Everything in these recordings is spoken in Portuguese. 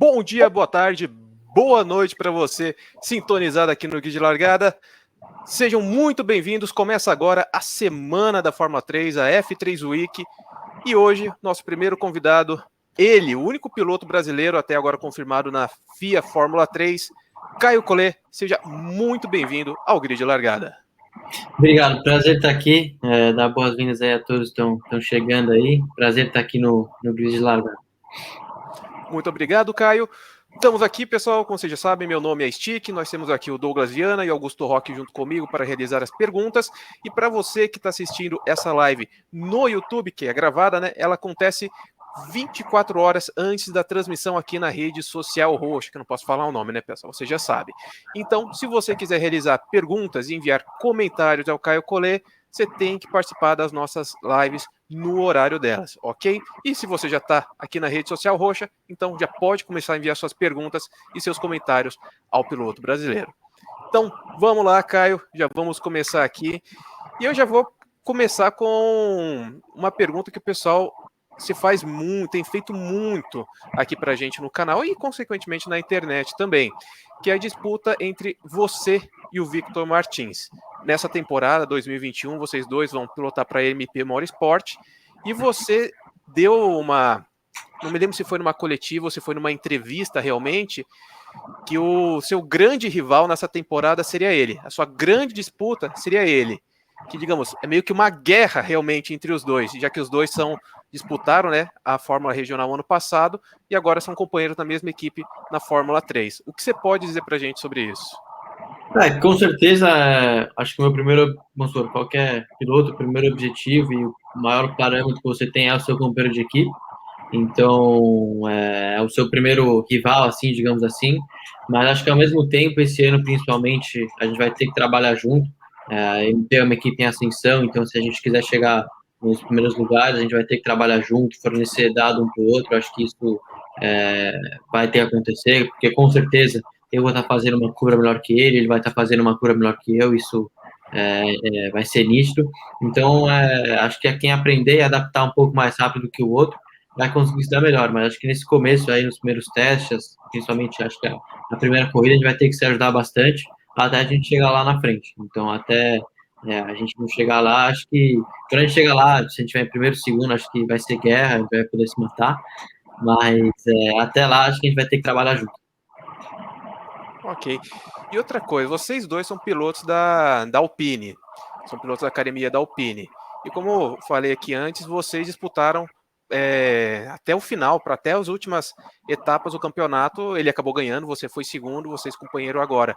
Bom dia, boa tarde, boa noite para você sintonizado aqui no Guia de Largada. Sejam muito bem-vindos. Começa agora a semana da Fórmula 3, a F3 Week. E hoje, nosso primeiro convidado, ele, o único piloto brasileiro até agora confirmado na FIA Fórmula 3, Caio Collet. Seja muito bem-vindo ao Grid de Largada. Obrigado, prazer estar aqui. Dar boas-vindas aí a todos que estão chegando aí. Prazer estar aqui no Grid de Largada. Muito obrigado, Caio. Estamos aqui, pessoal, como vocês já sabem, meu nome é Stick, nós temos aqui o Douglas Viana e Augusto Roque junto comigo para realizar as perguntas, e para você que está assistindo essa live no YouTube, que é gravada, né, ela acontece 24 horas antes da transmissão aqui na rede social roxa, que eu não posso falar o nome, né, pessoal, você já sabe. Então, se você quiser realizar perguntas e enviar comentários ao Caio Collet, você tem que participar das nossas lives no horário delas, ok? E se você já está aqui na rede social roxa, então já pode começar a enviar suas perguntas e seus comentários ao piloto brasileiro. Então, vamos lá, Caio, já vamos começar aqui. E eu já vou começar com uma pergunta que o pessoal se faz muito, tem feito muito aqui pra gente no canal e, consequentemente, na internet também, que é a disputa entre você e o Victor Martins. Nessa temporada 2021, vocês dois vão pilotar para a MP Motorsport, e você deu uma... Não me lembro se foi numa coletiva ou se foi numa entrevista realmente, que o seu grande rival nessa temporada seria ele. A sua grande disputa seria ele. Que, digamos, é meio que uma guerra realmente entre os dois, já que os dois disputaram, né, a Fórmula Regional ano passado e agora são companheiros da mesma equipe na Fórmula 3. O que você pode dizer pra gente sobre isso? Com certeza, acho que o meu primeiro, vamos supor, qualquer piloto, o primeiro objetivo e o maior parâmetro que você tem é o seu companheiro de equipe. Então, é o seu primeiro rival, assim, digamos assim. Mas acho que ao mesmo tempo, esse ano principalmente, a gente vai ter que trabalhar junto. A MP é uma equipe em ascensão, então se a gente quiser chegar nos primeiros lugares, a gente vai ter que trabalhar junto, fornecer dado um para o outro. Acho que isso vai ter que acontecer, porque com certeza eu vou estar fazendo uma curva melhor que ele vai estar fazendo uma curva melhor que eu, isso vai ser nítido. Então, acho que é quem aprender e adaptar um pouco mais rápido que o outro vai conseguir se dar melhor, mas acho que nesse começo aí, nos primeiros testes, principalmente, acho que a primeira corrida a gente vai ter que se ajudar bastante até a gente chegar lá na frente. Então, até a gente não chegar lá, acho que quando a gente chegar lá, se a gente tiver em primeiro, segundo, acho que vai ser guerra, a gente vai poder se matar, mas até lá, acho que a gente vai ter que trabalhar junto. Ok. E outra coisa, vocês dois são pilotos da Alpine, são pilotos da academia da Alpine. E como eu falei aqui antes, vocês disputaram até o final, para até as últimas etapas do campeonato, ele acabou ganhando, você foi segundo, vocês companheiro agora.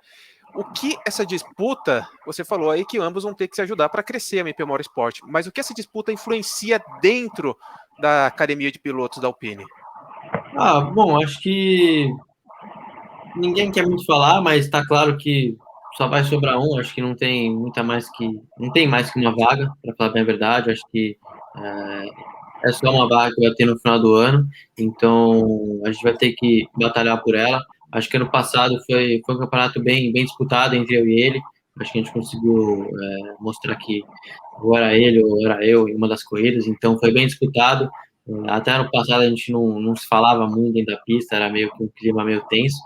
O que essa disputa, você falou aí que ambos vão ter que se ajudar para crescer a MP Motorsport, mas o que essa disputa influencia dentro da academia de pilotos da Alpine? Bom, acho que ninguém quer muito falar, mas está claro que só vai sobrar um. Acho que não tem não tem mais que uma vaga, para falar bem a verdade. Acho que é só uma vaga que vai ter no final do ano, então a gente vai ter que batalhar por ela. Acho que ano passado foi um campeonato bem disputado entre eu e ele. Acho que a gente conseguiu mostrar que ou era ele ou era eu em uma das corridas, então foi bem disputado. Até ano passado a gente não se falava muito dentro da pista, era meio que um clima meio tenso.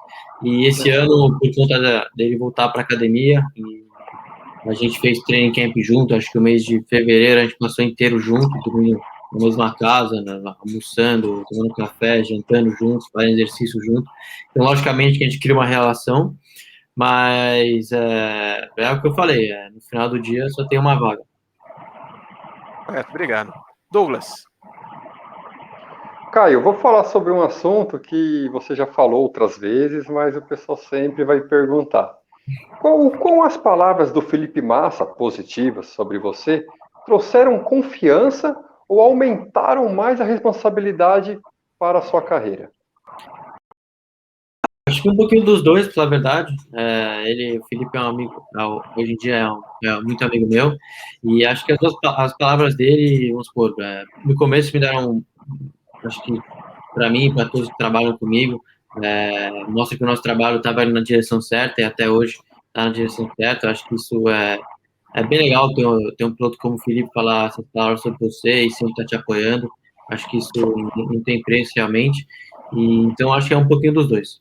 E esse ano, por conta dele voltar para a academia, a gente fez training camp junto, acho que o mês de fevereiro a gente passou inteiro junto, dormindo na mesma casa, almoçando, tomando café, jantando juntos, fazendo exercício junto. Então, logicamente que a gente cria uma relação, mas é o que eu falei, no final do dia só tem uma vaga. Obrigado. Douglas. Caio, vou falar sobre um assunto que você já falou outras vezes, mas o pessoal sempre vai perguntar. Com as palavras do Felipe Massa, positivas sobre você, trouxeram confiança ou aumentaram mais a responsabilidade para a sua carreira? Acho que um pouquinho dos dois, pela verdade. O Felipe é um amigo, hoje em dia é muito amigo meu, e acho que as palavras dele, vamos supor, no começo me deram, acho que para mim, para todos que trabalham comigo, mostra que o nosso trabalho estava indo na direção certa e até hoje está na direção certa. Eu acho que isso é bem legal ter um piloto como o Felipe falar essas palavras sobre você e sempre estar te apoiando. Acho que isso não tem preço realmente. E, então, acho que é um pouquinho dos dois.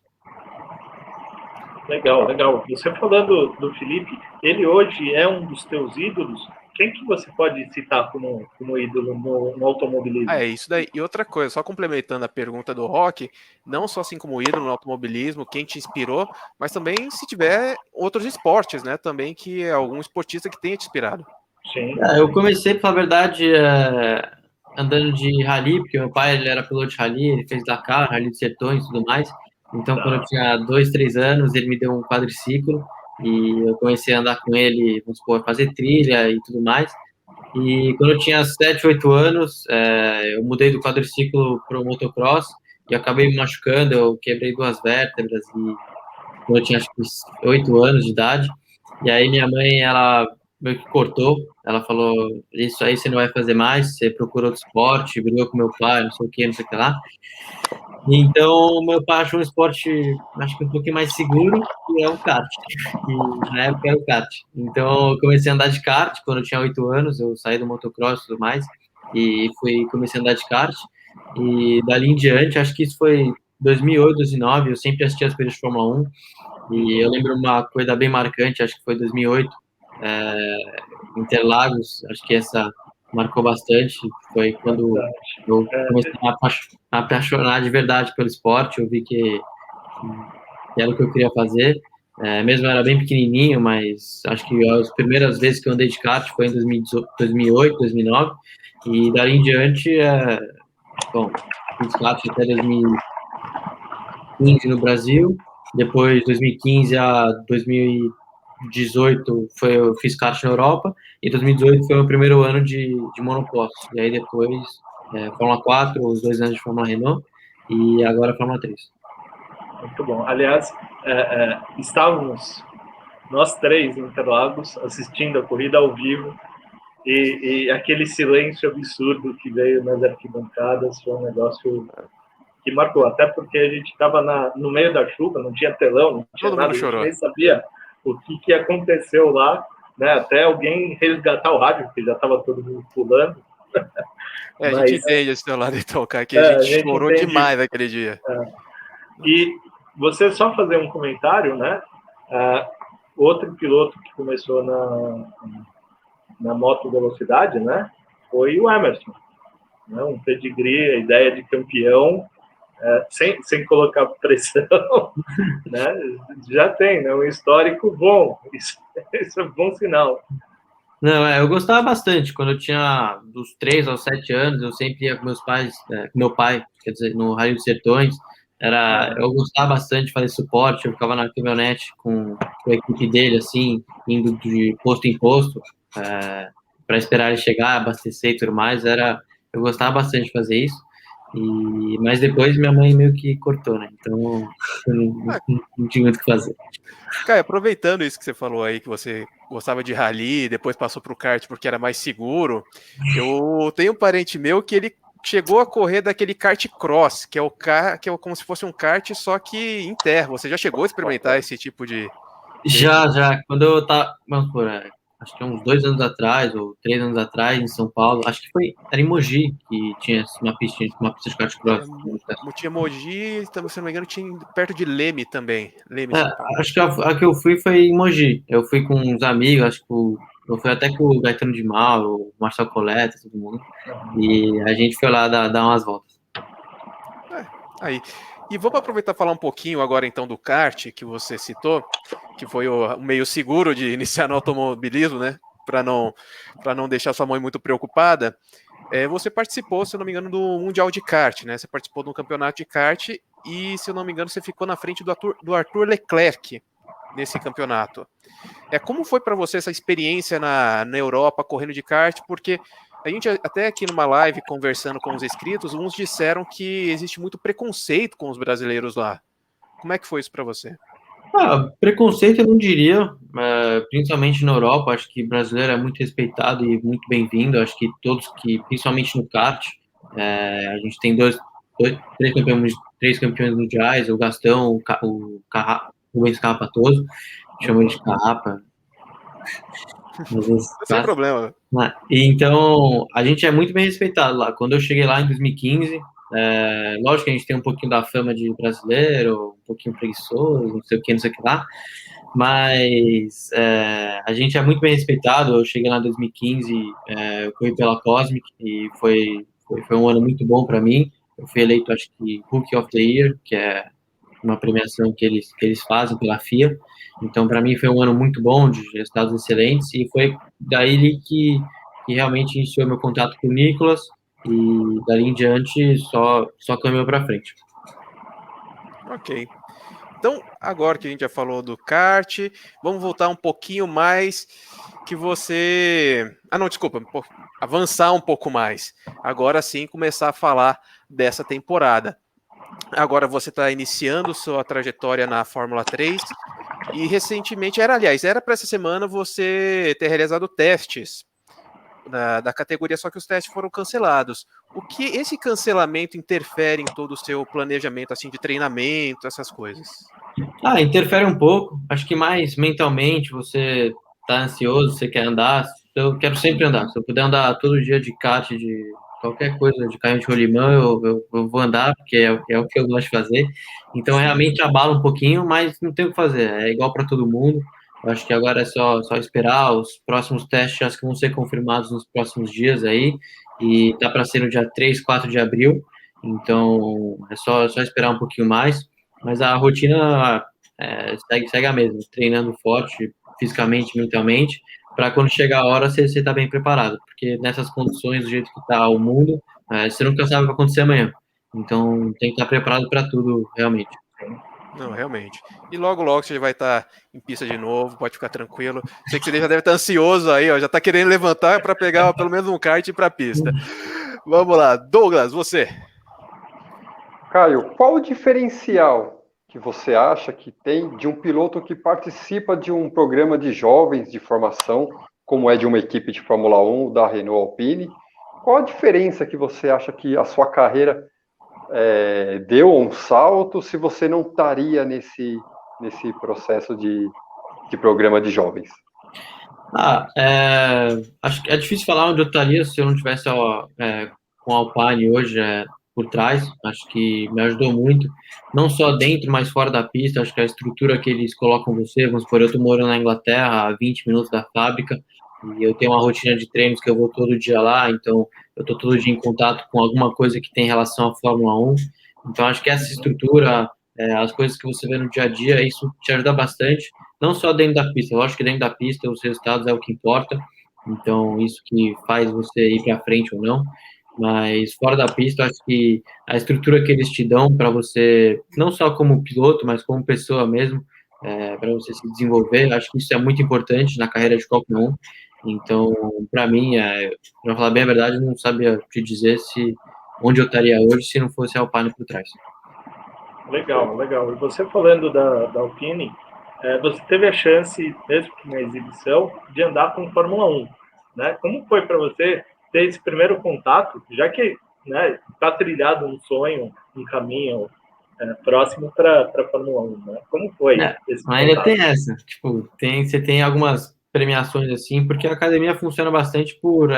Legal, legal. Você falando do Felipe, ele hoje é um dos teus ídolos. Quem que você pode citar como ídolo no automobilismo? É isso daí. E outra coisa, só complementando a pergunta do Rock, não só assim como ídolo no automobilismo, quem te inspirou, mas também se tiver outros esportes, né? Também que é algum esportista que tenha te inspirado. Sim. Eu comecei, pra falar a verdade, andando de rally, porque meu pai ele era piloto de rally, ele fez Dakar, Rally de Sertões e tudo mais. Então, quando eu tinha 2, 3 anos, ele me deu um quadriciclo e eu comecei a andar com ele, vamos supor, fazer trilha e tudo mais. E quando eu tinha 7, 8 anos, eu mudei do quadriciclo para o motocross e acabei me machucando, eu quebrei 2 vértebras e quando eu tinha acho que 8 anos de idade. E aí minha mãe, ela meio que cortou, ela falou, isso aí você não vai fazer mais, você procura outro esporte, brigou com meu pai, não sei o que, não sei o que lá. Então, meu pai achou um esporte, acho que um pouquinho mais seguro, que é o kart. E na época era o kart. Então, eu comecei a andar de kart quando eu tinha 8 anos, eu saí do motocross e tudo mais, e comecei a andar de kart. E dali em diante, acho que isso foi 2008, 2009, eu sempre assisti as corridas de Fórmula 1, e eu lembro uma coisa bem marcante, acho que foi 2008, Interlagos, acho que essa marcou bastante, foi quando eu comecei a apaixonar de verdade pelo esporte, eu vi que era o que eu queria fazer, mesmo eu era bem pequenininho, mas acho que as primeiras vezes que eu andei de kart foi em 2008, 2009, e dali em diante, bom, fiz kart até 2015 no Brasil, depois 2015 a 2018 eu fiz kart na Europa, e 2018 foi o meu primeiro ano de monoposto. E aí depois, Fórmula 4, os 2 anos de Fórmula Renault, e agora Fórmula 3. Muito bom. Aliás, estávamos nós três em Interlagos assistindo a corrida ao vivo e aquele silêncio absurdo que veio nas arquibancadas foi um negócio que marcou, até porque a gente estava no meio da chuva, não tinha telão, não tinha Todo nada, mundo a gente chorou. nem sabia o que aconteceu lá, né? Até alguém resgatar o rádio, porque já estava todo mundo pulando. A Mas gente entende esse teu lado então, cara, que a gente chorou entende. demais naquele dia. E você só fazer um comentário, né? Outro piloto que começou na moto velocidade, né? Foi o Emerson, né? Um pedigree, a ideia de campeão, sem colocar pressão, né? Já tem, né? Um histórico bom. Isso é bom sinal. Não, eu gostava bastante. Quando eu tinha dos 3 aos 7 anos, eu sempre ia com meus pais, com meu pai, quer dizer, no Raio dos Sertões. Eu gostava bastante de fazer suporte, eu ficava na caminhonete com a equipe dele, assim, indo de posto em posto, para esperar ele chegar, abastecer e tudo mais. Eu gostava bastante de fazer isso. Mas depois minha mãe meio que cortou, né? Então, eu não tinha muito o que fazer. Cara, aproveitando isso que você falou aí, que você gostava de rally, depois passou para o kart porque era mais seguro, eu tenho um parente meu que ele chegou a correr daquele kart cross, que é como se fosse um kart, só que em terra. Você já chegou a experimentar esse tipo de veículo? Já. Quando eu tava, vamos por, acho que uns 2 anos atrás, ou 3 anos atrás, em São Paulo, acho que era em Mogi, que tinha uma pista de kart cross. Tinha Mogi, se não me engano, tinha perto de Leme também. Leme, São Paulo. Acho que a que eu fui foi em Mogi. Eu fui com uns amigos, acho que eu fui até com o Gaetano de Mauro, o Marcel Coleta, todo mundo. E a gente foi lá dar umas voltas. Aí. E vamos aproveitar e falar um pouquinho agora então do kart que você citou, que foi o meio seguro de iniciar no automobilismo, né? Para não deixar sua mãe muito preocupada. Você participou, se eu não me engano, do Mundial de Kart, né? Você participou de um campeonato de kart e, se eu não me engano, você ficou na frente do Arthur Leclerc nesse campeonato. Como foi para você essa experiência na Europa correndo de kart? Porque a gente até aqui numa live conversando com os inscritos, uns disseram que existe muito preconceito com os brasileiros lá. Como é que foi isso para você? Preconceito eu não diria, principalmente na Europa, acho que brasileiro é muito respeitado e muito bem-vindo, acho que todos principalmente no kart, a gente tem três campeões mundiais, o Gastão, o Rubens Carrapatoso, chama ele de Carrapa. Sem problema. Então, a gente é muito bem respeitado lá. Quando eu cheguei lá em 2015, Lógico que a gente tem um pouquinho da fama de brasileiro, um pouquinho preguiçoso, não sei o que, não sei o que lá, mas a gente é muito bem respeitado. Eu cheguei lá em 2015, eu corri pela Cosmic e foi um ano muito bom para mim. Eu fui eleito, acho que, Rookie of the Year, que é uma premiação que eles fazem pela FIA. Então, para mim, foi um ano muito bom, de resultados excelentes, e foi daí que realmente iniciou meu contato com o Nicolas, e dali em diante só caminhou para frente. Ok. Então, agora que a gente já falou do kart, vamos voltar um pouquinho mais que você... Ah, não, desculpa, avançar um pouco mais. Agora sim, começar a falar dessa temporada. Agora você está iniciando sua trajetória na Fórmula 3 e recentemente, era para essa semana você ter realizado testes da categoria, só que os testes foram cancelados. O que esse cancelamento interfere em todo o seu planejamento assim de treinamento, essas coisas? Interfere um pouco. Acho que mais mentalmente você tá ansioso, você quer andar. Eu quero sempre andar. Se eu puder andar todo dia de kart, de qualquer coisa, de carrinho de rolimã, eu vou andar, porque é o que eu gosto de fazer. Então, realmente abala um pouquinho, mas não tem o que fazer. É igual para todo mundo. Eu acho que agora é só esperar. Os próximos testes acho que vão ser confirmados nos próximos dias aí. E tá para ser no dia 3, 4 de abril. Então, é só esperar um pouquinho mais. Mas a rotina segue a mesma, treinando forte, fisicamente, mentalmente, para quando chegar a hora você está bem preparado, porque nessas condições, do jeito que está o mundo, você nunca sabe o que vai acontecer amanhã. Então tem que estar preparado para tudo, realmente. Não, realmente. E logo, logo você vai estar em pista de novo, pode ficar tranquilo. Sei que você já deve estar ansioso aí, ó, já está querendo levantar para pegar pelo menos um kart e ir para a pista. Vamos lá, Douglas, você. Caio, qual o diferencial que você acha que tem de um piloto que participa de um programa de jovens de formação, como é de uma equipe de Fórmula 1 da Renault Alpine? Qual a diferença que você acha que a sua carreira deu um salto se você não estaria nesse processo de programa de jovens? Acho que é difícil falar onde eu estaria se eu não tivesse com a Alpine hoje por trás. Acho que me ajudou muito, não só dentro, mas fora da pista. Acho que a estrutura que eles colocam você, vamos supor, eu estou morando na Inglaterra, a 20 minutos da fábrica, e eu tenho uma rotina de treinos que eu vou todo dia lá, então eu estou todo dia em contato com alguma coisa que tem relação à Fórmula 1. Então acho que essa estrutura, as coisas que você vê no dia a dia, isso te ajuda bastante, não só dentro da pista. Lógico que dentro da pista os resultados é o que importa, então isso que faz você ir para frente ou não, mas fora da pista, eu acho que a estrutura que eles te dão para você, não só como piloto, mas como pessoa mesmo, para você se desenvolver, acho que isso é muito importante na carreira de qualquer um. Então, para mim, para falar bem a verdade, eu não sabia te dizer onde eu estaria hoje se não fosse a Alpine por trás. Legal, legal. E você falando da Alpine, você teve a chance, mesmo que na exibição, de andar com Fórmula 1, né? Como foi para você ter esse primeiro contato, já que está trilhado um sonho, um caminho próximo para a Fórmula 1, né? Como foi esse contato? Ainda tem essa, tipo, você tem algumas premiações assim, porque a academia funciona bastante por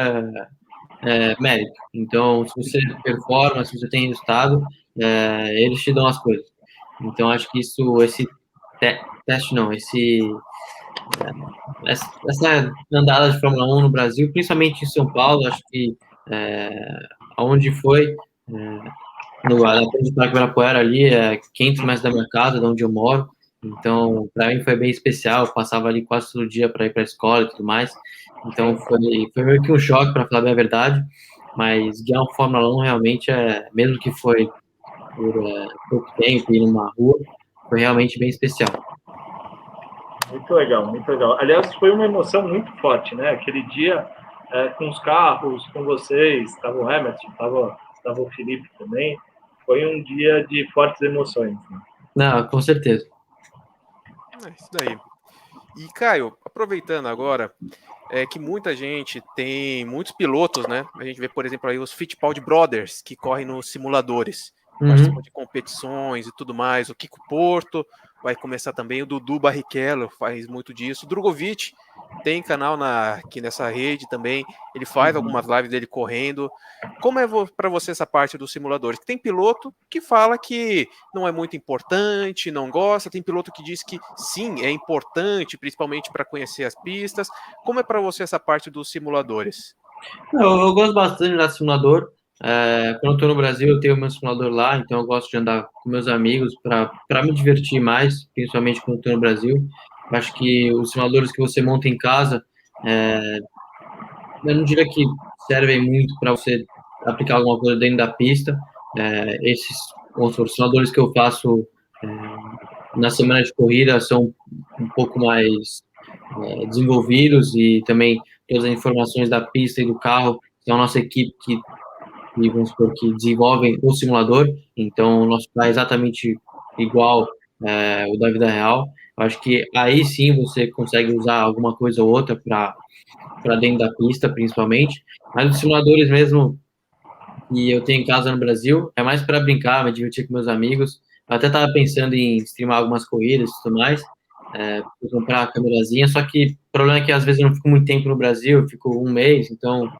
mérito. Então, se você performa, se você tem resultado, eles te dão as coisas. Então, acho que esse teste não, essa andada de Fórmula 1 no Brasil, principalmente em São Paulo, acho que onde foi, no aeroporto de Parque Ibirapuera ali, 500 metros da minha casa, de onde eu moro. Então, para mim foi bem especial. Eu passava ali quase todo dia para ir para a escola e tudo mais. Então, foi meio que um choque, para falar bem a verdade. Mas guiar um Fórmula 1 realmente, mesmo que foi por pouco tempo e numa rua, foi realmente bem especial. Muito legal, muito legal. Aliás, foi uma emoção muito forte, né? Aquele dia com os carros, com vocês, estava o Hamilton, estava o Felipe também. Foi um dia de fortes emoções. Né? Não, com certeza. É isso daí. E, Caio, aproveitando agora, que muita gente tem muitos pilotos, né? A gente vê, por exemplo, aí os Fittipaldi Brothers, que correm nos simuladores. participam de competições e tudo mais. O Kiko Porto vai começar também, o Dudu Barrichello faz muito disso. O Drogovic tem canal aqui nessa rede também, ele faz algumas lives dele correndo. Como é para você essa parte dos simuladores? Tem piloto que fala que não é muito importante, não gosta, tem piloto que diz que sim, é importante, principalmente para conhecer as pistas. Como é para você essa parte dos simuladores? Eu gosto bastante de andar de simulador. Quando eu estou no Brasil, eu tenho meu simulador lá, então eu gosto de andar com meus amigos para me divertir mais, principalmente quando eu estou no Brasil. Eu acho que os simuladores que você monta em casa, eu não diria que servem muito para você aplicar alguma coisa dentro da pista. Os simuladores que eu faço na semana de corrida são um pouco mais desenvolvidos, e também todas as informações da pista e do carro são a nossa equipe vamos supor, que desenvolvem o simulador. Então o nosso carro é exatamente igual o da vida real. Eu acho que aí sim você consegue usar alguma coisa ou outra para dentro da pista, principalmente. Mas os simuladores mesmo que eu tenho em casa no Brasil é mais para brincar, me divertir com meus amigos. Eu até estava pensando em streamar algumas corridas e tudo mais, comprar a câmerazinha, só que o problema é que às vezes eu não fico muito tempo no Brasil, eu fico um mês, então,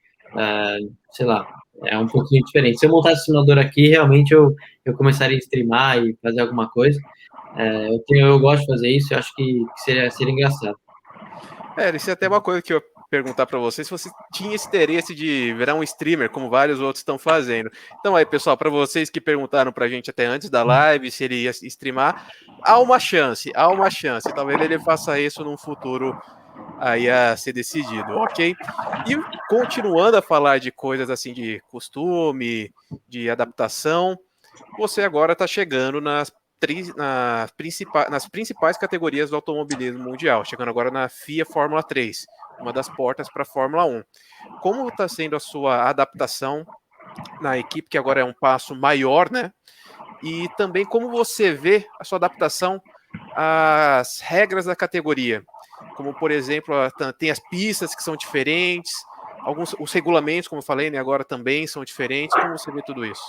sei lá, é um pouquinho diferente. Se eu montasse o simulador aqui, realmente eu começaria a streamar e fazer alguma coisa. Eu gosto de fazer isso, eu acho que seria engraçado. Isso é até uma coisa que eu perguntar para você, se você tinha esse interesse de virar um streamer, como vários outros estão fazendo. Então aí, pessoal, para vocês que perguntaram para a gente até antes da live se ele ia streamar, há uma chance. Talvez ele faça isso num futuro aí a ser decidido, ok? E continuando a falar de coisas assim de costume, de adaptação, você agora está chegando nas principais categorias do automobilismo mundial, chegando agora na FIA Fórmula 3, uma das portas para a Fórmula 1. Como está sendo a sua adaptação na equipe, que agora é um passo maior, né? E também como você vê a sua adaptação às regras da categoria, como por exemplo, tem as pistas que são diferentes, os regulamentos, como eu falei, né, agora também são diferentes. Como você vê tudo isso?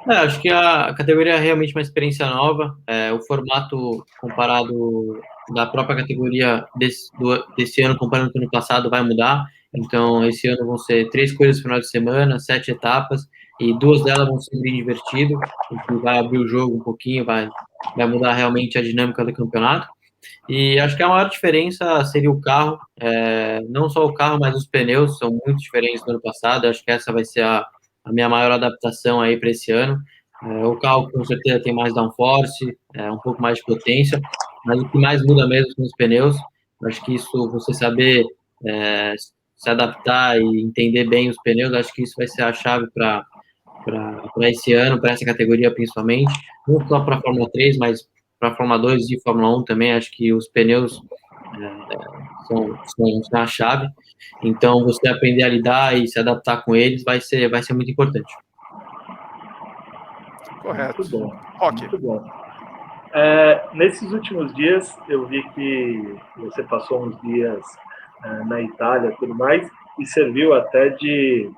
Acho que a categoria é realmente uma experiência nova. O formato comparado da própria categoria desse ano, comparando com o ano passado, vai mudar. Então, esse ano vão ser 3 coisas no final de semana, 7 etapas, e 2 delas vão ser bem divertido, o que vai abrir o jogo um pouquinho, vai mudar realmente a dinâmica do campeonato. E acho que a maior diferença seria o carro, não só o carro, mas os pneus são muito diferentes do ano passado. Acho que essa vai ser a minha maior adaptação aí para esse ano. O carro com certeza tem mais downforce, um pouco mais de potência, mas o que mais muda mesmo são os pneus. Acho que isso, você saber se adaptar e entender bem os pneus, acho que isso vai ser a chave para esse ano, para essa categoria principalmente, não só para a Fórmula 3, mas para a Fórmula 2 e Fórmula 1 também. Acho que os pneus são a chave. Então, você aprender a lidar e se adaptar com eles vai ser muito importante. Correto. Muito bom. Okay. Muito bom. Nesses últimos dias, eu vi que você passou uns dias na Itália e tudo mais, e serviu até de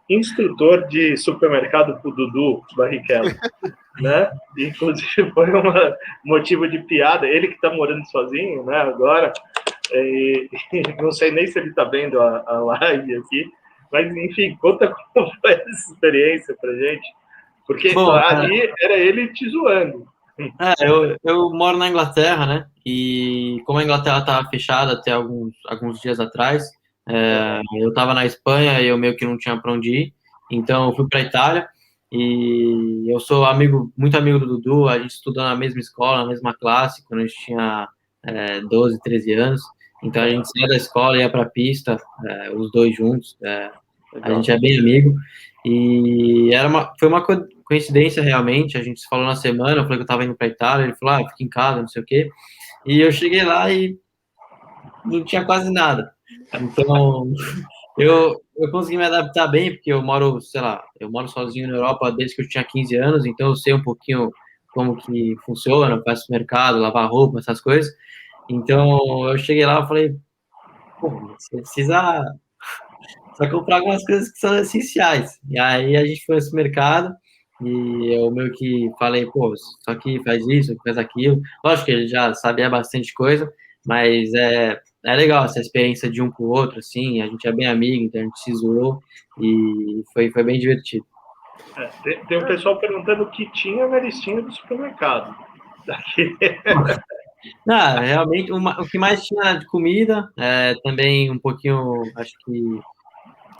instrutor de supermercado para o Dudu Barrichello, né? Inclusive foi um motivo de piada. Ele que está morando sozinho, né? Agora, não sei nem se ele está vendo a live aqui, mas enfim, conta como foi essa experiência para gente, porque ali era ele te zoando. Eu moro na Inglaterra, né? E como a Inglaterra estava fechada até alguns dias atrás, eu estava na Espanha e eu meio que não tinha para onde ir, então eu fui para a Itália. E eu sou muito amigo do Dudu, a gente estudou na mesma escola, na mesma classe, quando a gente tinha 12, 13 anos. Então a gente saía da escola e ia para a pista, os dois juntos. A gente é bem amigo. E foi uma coincidência realmente. A gente se falou na semana, eu falei que eu estava indo para a Itália, ele falou, fica em casa, não sei o quê. E eu cheguei lá e não tinha quase nada. Então, eu consegui me adaptar bem, porque eu moro sozinho na Europa desde que eu tinha 15 anos, então eu sei um pouquinho como que funciona, faço mercado, lavar roupa, essas coisas. Então, eu cheguei lá e falei, você precisa comprar algumas coisas que são essenciais. E aí a gente foi nesse mercado, e eu meio que falei, pô, só que faz isso, faz aquilo. Lógico que ele já sabia bastante coisa, mas é legal essa experiência de um com o outro, assim, a gente é bem amigo, então a gente se zoou e foi bem divertido. Tem um pessoal perguntando o que tinha na listinha do supermercado. Daqui. Ah, realmente, o que mais tinha de comida, também um pouquinho, acho que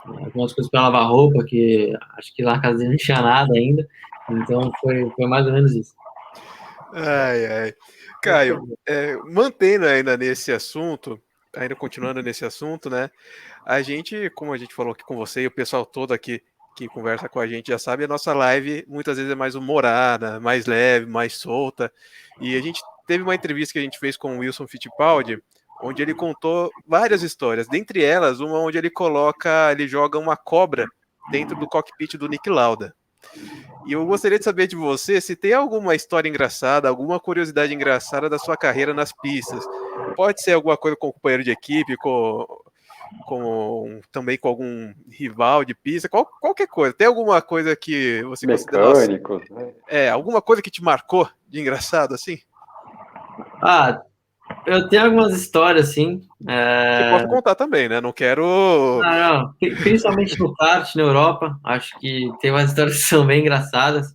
algumas coisas para lavar roupa, que acho que lá na casa dele não tinha nada ainda, então foi mais ou menos isso. Ai, ai. Caio, mantendo ainda nesse assunto, ainda continuando nesse assunto, né? A gente, como a gente falou aqui com você e o pessoal todo aqui que conversa com a gente já sabe, a nossa live muitas vezes é mais humorada, mais leve, mais solta. E a gente teve uma entrevista que a gente fez com o Wilson Fittipaldi, onde ele contou várias histórias, dentre elas uma onde ele joga uma cobra dentro do cockpit do Nick Lauda. E eu gostaria de saber de você se tem alguma história engraçada, alguma curiosidade engraçada da sua carreira nas pistas. Pode ser alguma coisa com o companheiro de equipe, também com algum rival de pista, qualquer coisa. Tem alguma coisa que você considera, nossa, Mecânicos, né? alguma coisa que te marcou de engraçado assim? Ah, eu tenho algumas histórias, assim. Você pode contar também, né? Não quero. Não, principalmente no kart, na Europa, acho que tem umas histórias que são bem engraçadas.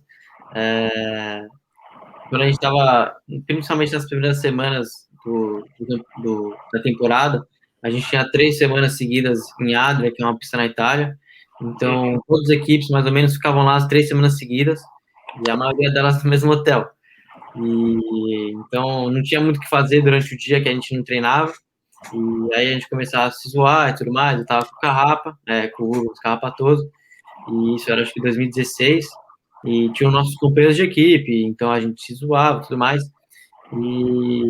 Quando a gente estava, principalmente nas primeiras semanas da temporada, a gente tinha 3 semanas seguidas em Adria, que é uma pista na Itália. Então, todas as equipes mais ou menos ficavam lá as 3 semanas seguidas, e a maioria delas no mesmo hotel. E então não tinha muito o que fazer durante o dia que a gente não treinava. E aí a gente começava a se zoar e tudo mais. Eu tava com o Carrapa, com o Hugo Carrapatoso, e isso era acho que 2016. E tinha os nossos companheiros de equipe, então a gente se zoava e tudo mais. E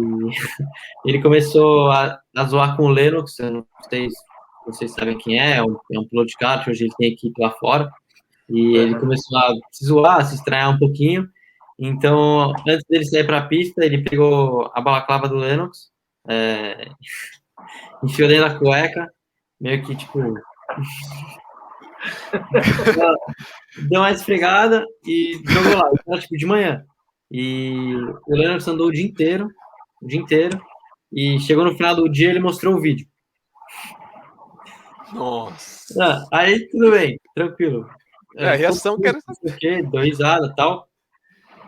ele começou a zoar com o Lennox, eu não sei se vocês sabem quem é um piloto de kart, hoje ele tem equipe lá fora. E ele começou a se zoar, a se estranhar um pouquinho. Então, antes dele sair para a pista, ele pegou a balaclava do Lennox, enfiou dentro da cueca, meio que, tipo, deu uma esfregada e jogou lá. Era, tipo, de manhã. E o Lennox andou o dia inteiro, e chegou no final do dia, ele mostrou o vídeo. Nossa. Aí, tudo bem, tranquilo. A reação que era. Deu risada e tal.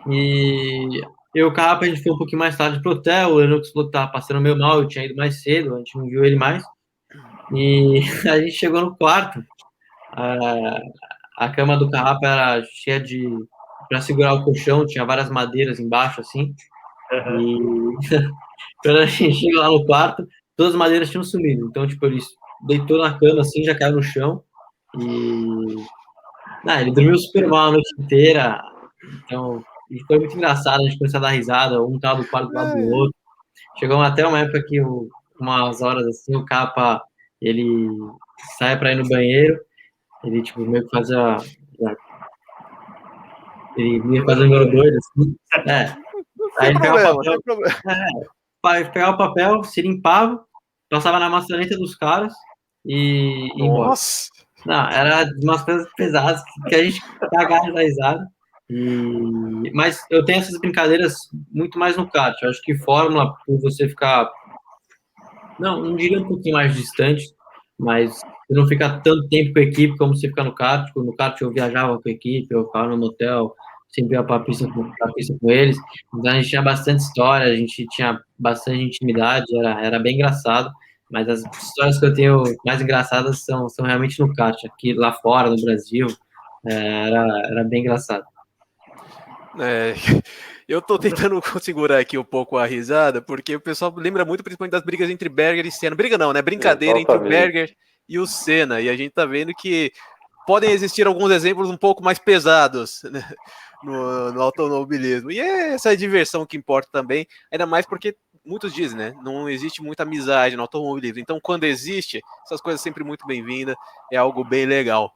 E eu e o Carrapa, a gente foi um pouquinho mais tarde pro hotel, o Lennox falou que tava passando meio mal, eu tinha ido mais cedo, a gente não viu ele mais. E a gente chegou no quarto, a cama do Carrapa era cheia para segurar o colchão, tinha várias madeiras embaixo, assim. E quando a gente chegou lá no quarto, todas as madeiras tinham sumido. Então, tipo, ele deitou na cama, assim, já caiu no chão. E ele dormiu super mal a noite inteira. Então, e foi muito engraçado, a gente começou a dar risada, um tava do quarto do lado do outro. Chegou até uma época que, umas horas assim, o Capa, ele sai para ir no banheiro, ele, tipo, meio que fazia... Ele ia fazendo um doido, assim. Aí ele pegava o papel, pegava o papel, se limpava, passava na maçaneta dos caras e ia embora. Nossa! Não, era umas coisas pesadas que a gente cagava da risada. Mas eu tenho essas brincadeiras muito mais no kart. Eu acho que Fórmula, por você ficar, não diria um pouquinho mais distante, mas você não fica tanto tempo com a equipe como você fica no kart. No kart eu viajava com a equipe, eu ficava no motel, sempre ia para a pista com eles. Então a gente tinha bastante história, a gente tinha bastante intimidade, era bem engraçado. Mas as histórias que eu tenho mais engraçadas são realmente no kart, aqui lá fora, no Brasil, era bem engraçado. Eu tô tentando segurar aqui um pouco a risada, porque o pessoal lembra muito principalmente das brigas entre Berger e Senna. Briga não, né? Brincadeira entre o Berger e o Senna. E a gente tá vendo que podem existir alguns exemplos um pouco mais pesados, né, no automobilismo. E é essa diversão que importa também, ainda mais porque muitos dizem, né? Não existe muita amizade no automobilismo. Então, quando existe, essas coisas sempre muito bem-vindas, é algo bem legal.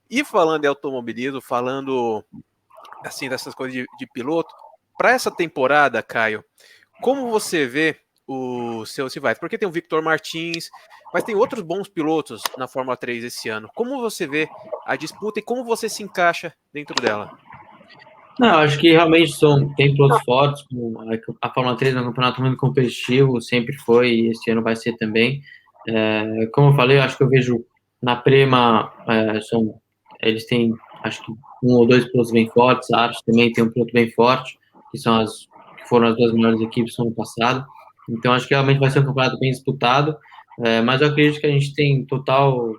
E falando em automobilismo, falando assim dessas coisas de piloto, para essa temporada, Caio, como você vê os seus rivais? Porque tem o Victor Martins, mas tem outros bons pilotos na Fórmula 3 esse ano. Como você vê a disputa e como você se encaixa dentro dela? Não, acho que realmente tem pilotos fortes, a Fórmula 3 é um campeonato muito competitivo, sempre foi, e esse ano vai ser também. Como eu falei, acho que eu vejo na Prema, eles têm, acho que um ou dois pilotos bem fortes, a Arte também tem um piloto bem forte, que foram as duas melhores equipes no ano passado. Então, acho que realmente vai ser um campeonato bem disputado, mas eu acredito que a gente tem total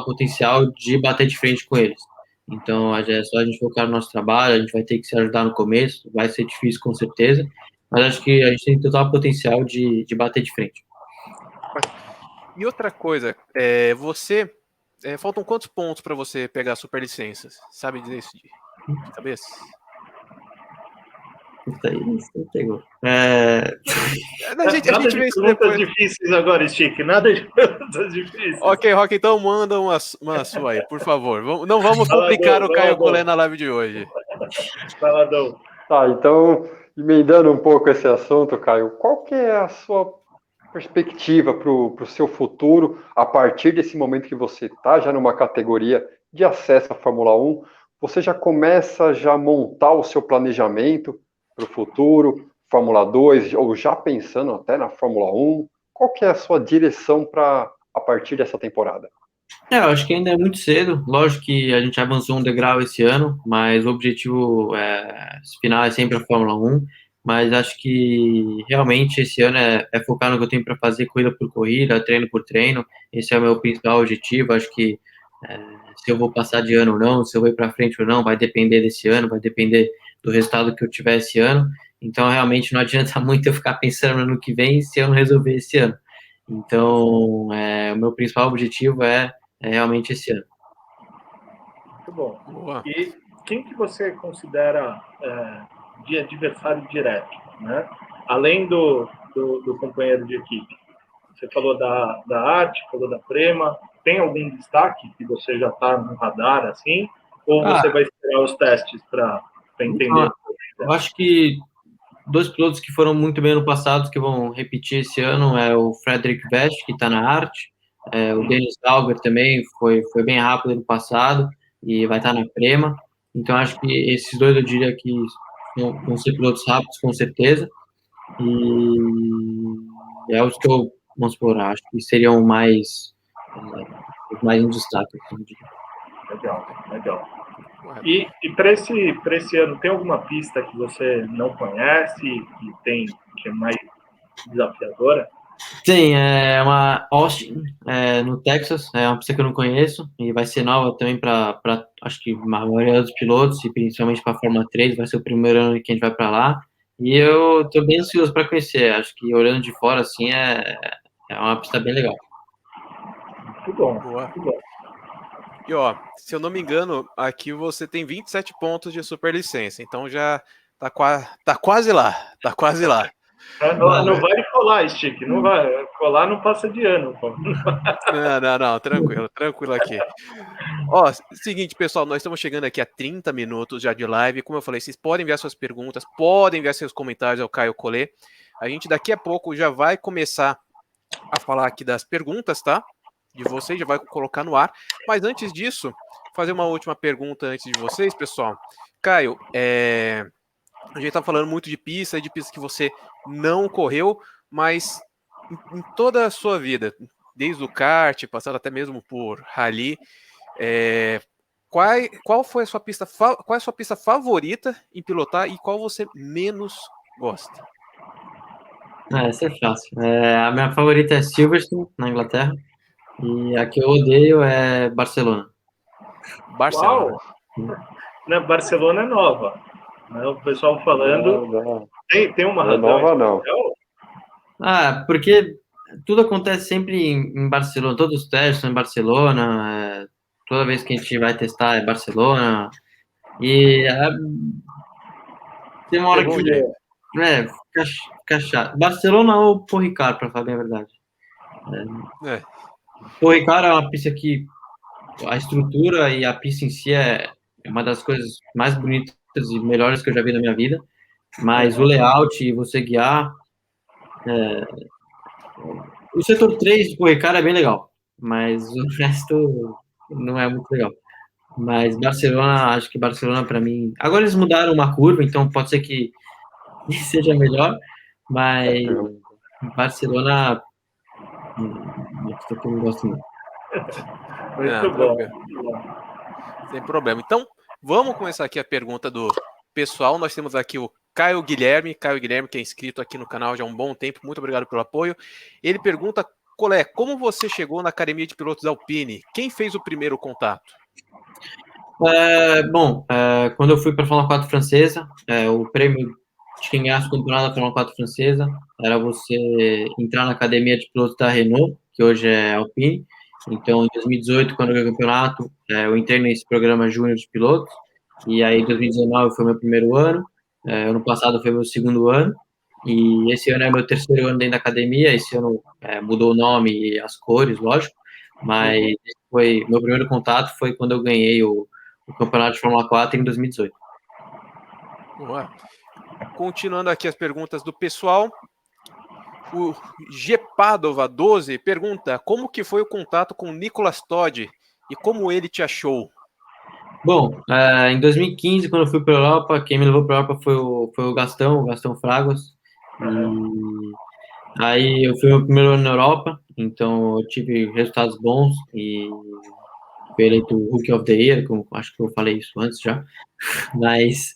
potencial de bater de frente com eles. Então, é só a gente focar no nosso trabalho, a gente vai ter que se ajudar no começo, vai ser difícil com certeza, mas acho que a gente tem total potencial de bater de frente. E outra coisa, faltam quantos pontos para você pegar a superlicença? Sabe dizer isso de cabeça? Isso aí você pegou. A gente Nada vê de isso perguntas depois. difíceis agora, Stick. Nada de perguntas difíceis. Ok, Rock, então manda uma sua aí, por favor. Não vamos complicar o Caio Collet na live de hoje. Faladão. Tá, então, emendando um pouco esse assunto, Caio, qual que é a sua perspectiva para o seu futuro a partir desse momento que você está já numa categoria de acesso à Fórmula 1? Você já começa a montar o seu planejamento para o futuro, Fórmula 2, ou já pensando até na Fórmula 1? Qual que é a sua direção a partir dessa temporada? Eu acho que ainda é muito cedo. Lógico que a gente avançou um degrau esse ano, mas o objetivo final é sempre a Fórmula 1. Mas acho que realmente esse ano é focar no que eu tenho para fazer, corrida por corrida, treino por treino. Esse é o meu principal objetivo. Acho que se eu vou passar de ano ou não, se eu vou ir para frente ou não, vai depender desse ano, vai depender do resultado que eu tiver esse ano. Então, realmente, não adianta muito eu ficar pensando no ano que vem se eu não resolver esse ano. Então, o meu principal objetivo é realmente esse ano. Muito bom. Boa. E quem que você considera de adversário direto, né? Além do companheiro de equipe? Você falou da Arte, falou da Prema. Tem algum destaque que você já está no radar, assim? Ou você vai esperar os testes para entender? Eu acho que dois pilotos que foram muito bem no passado, que vão repetir esse ano, é o Frederic Vest, que está na Arte, o Dennis Dauber também foi bem rápido no passado e vai estar na Prema. Então, acho que esses dois eu diria que vão ser pilotos rápidos, com certeza. E é os que vamos supor, acho que seriam os mais em destaque. Legal. E para esse ano, tem alguma pista que você não conhece, que é mais desafiadora? Tem, é uma Austin, no Texas, é uma pista que eu não conheço, e vai ser nova também para acho que a maioria dos pilotos, e principalmente para a Fórmula 3, vai ser o primeiro ano que a gente vai para lá, e eu estou bem ansioso para conhecer, acho que olhando de fora, assim, é uma pista bem legal. Muito bom. Boa. E ó, se eu não me engano, aqui você tem 27 pontos de superlicença, então já tá quase lá, Não vai colar, Stick, não vai. Colar não passa de ano, pô. Não, tranquilo aqui. Ó, seguinte, pessoal, nós estamos chegando aqui a 30 minutos já de live. Como eu falei, vocês podem enviar suas perguntas, podem enviar seus comentários ao Caio Collet. A gente daqui a pouco já vai começar a falar aqui das perguntas, tá? De vocês, já vai colocar no ar. Mas antes disso, fazer uma última pergunta antes de vocês, pessoal. Caio, a gente tá falando muito de pista que você não correu, mas em toda a sua vida, desde o kart, passando até mesmo por rally, qual foi a sua pista? Qual é a sua pista favorita em pilotar e qual você menos gosta? Essa é fácil. A minha favorita é Silverstone, na Inglaterra, e a que eu odeio é Barcelona. Barcelona. Uau! Barcelona é nova. Né? O pessoal falando. Não. Tem uma razão. Nova, não. Porque tudo acontece sempre em Barcelona, todos os testes são em Barcelona, toda vez que a gente vai testar é Barcelona, e tem uma hora que fica chato. Barcelona ou Paul Ricard, para falar bem a verdade. Paul Ricard é uma pista que a estrutura e a pista em si é uma das coisas mais bonitas e melhores que eu já vi na minha vida, mas o layout e você guiar... O setor 3 do Paul Ricard é bem legal, mas o resto não é muito legal. Mas Barcelona, acho que Barcelona para mim. Agora eles mudaram uma curva, então pode ser que seja melhor, mas Barcelona é que eu não gosto muito. Muito bom. Sem problema. Então, vamos começar aqui a pergunta do pessoal. Nós temos aqui o Caio Guilherme, que é inscrito aqui no canal já há um bom tempo. Muito obrigado pelo apoio. Ele pergunta, Colé, como você chegou na Academia de Pilotos da Alpine? Quem fez o primeiro contato? Quando eu fui para a Fórmula 4 francesa, o prêmio de quem ganhasse o campeonato da Fórmula 4 francesa era você entrar na academia de pilotos da Renault, que hoje é Alpine. Então, em 2018, quando eu ganhei o campeonato, eu entrei nesse programa Júnior de Pilotos, e aí 2019 foi meu primeiro ano, ano passado foi meu segundo ano, e esse ano é meu terceiro ano dentro da academia. Esse ano mudou o nome e as cores, lógico, mas foi meu primeiro contato foi quando eu ganhei o campeonato de Fórmula 4 em 2018. Boa. Continuando aqui as perguntas do pessoal, o Gepadova 12 pergunta como que foi o contato com o Nicolas Todd e como ele te achou? Bom, em 2015, quando eu fui para a Europa, quem me levou para a Europa foi o Gastão Fragas. E aí eu fui meu primeiro ano na Europa, então eu tive resultados bons e fui eleito Rookie of the Year, como acho que eu falei isso antes já. Mas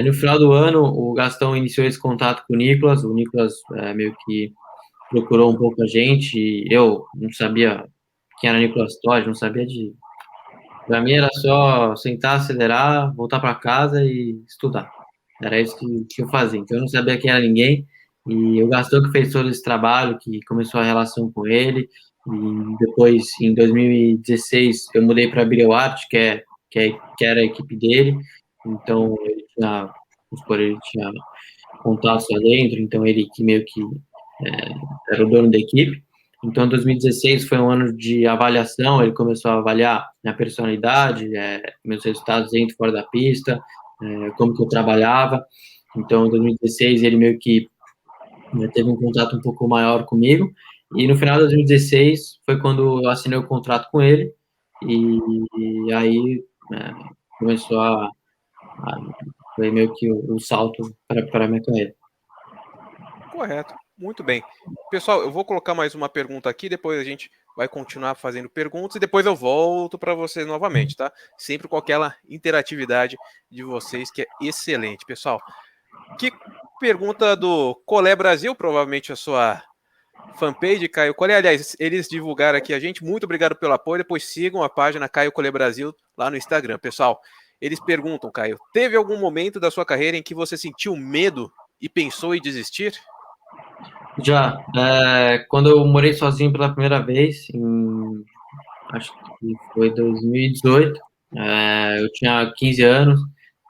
no final do ano, o Gastão iniciou esse contato com o Nicolas. O Nicolas meio que procurou um pouco a gente. E eu não sabia quem era Nicolas Todd, não sabia de. Para mim era só sentar, acelerar, voltar para casa e estudar. Era isso que eu fazia. Então eu não sabia quem era ninguém. E o Gastão que fez todo esse trabalho, que começou a relação com ele. E depois, em 2016, eu mudei para a Bireuart, que era a equipe dele. Então ele tinha contatos lá dentro. Então ele que meio que era o dono da equipe. Então, 2016 foi um ano de avaliação. Ele começou a avaliar minha personalidade, meus resultados dentro e fora da pista, como que eu trabalhava. Então, em 2016 ele meio que teve um contato um pouco maior comigo. E no final de 2016 foi quando eu assinei o contrato com ele. E aí começou foi meio que o salto para a minha carreira. Correto, muito bem. Pessoal, eu vou colocar mais uma pergunta aqui, depois a gente vai continuar fazendo perguntas e depois eu volto para vocês novamente, tá? Sempre com aquela interatividade de vocês que é excelente, pessoal. Que pergunta do Colé Brasil, provavelmente a sua fanpage, Caio Colé. Aliás, eles divulgaram aqui a gente. Muito obrigado pelo apoio. Depois sigam a página Caio Colé Brasil lá no Instagram, pessoal. Eles perguntam, Caio, teve algum momento da sua carreira em que você sentiu medo e pensou em desistir? Já, quando eu morei sozinho pela primeira vez, acho que foi 2018, eu tinha 15 anos,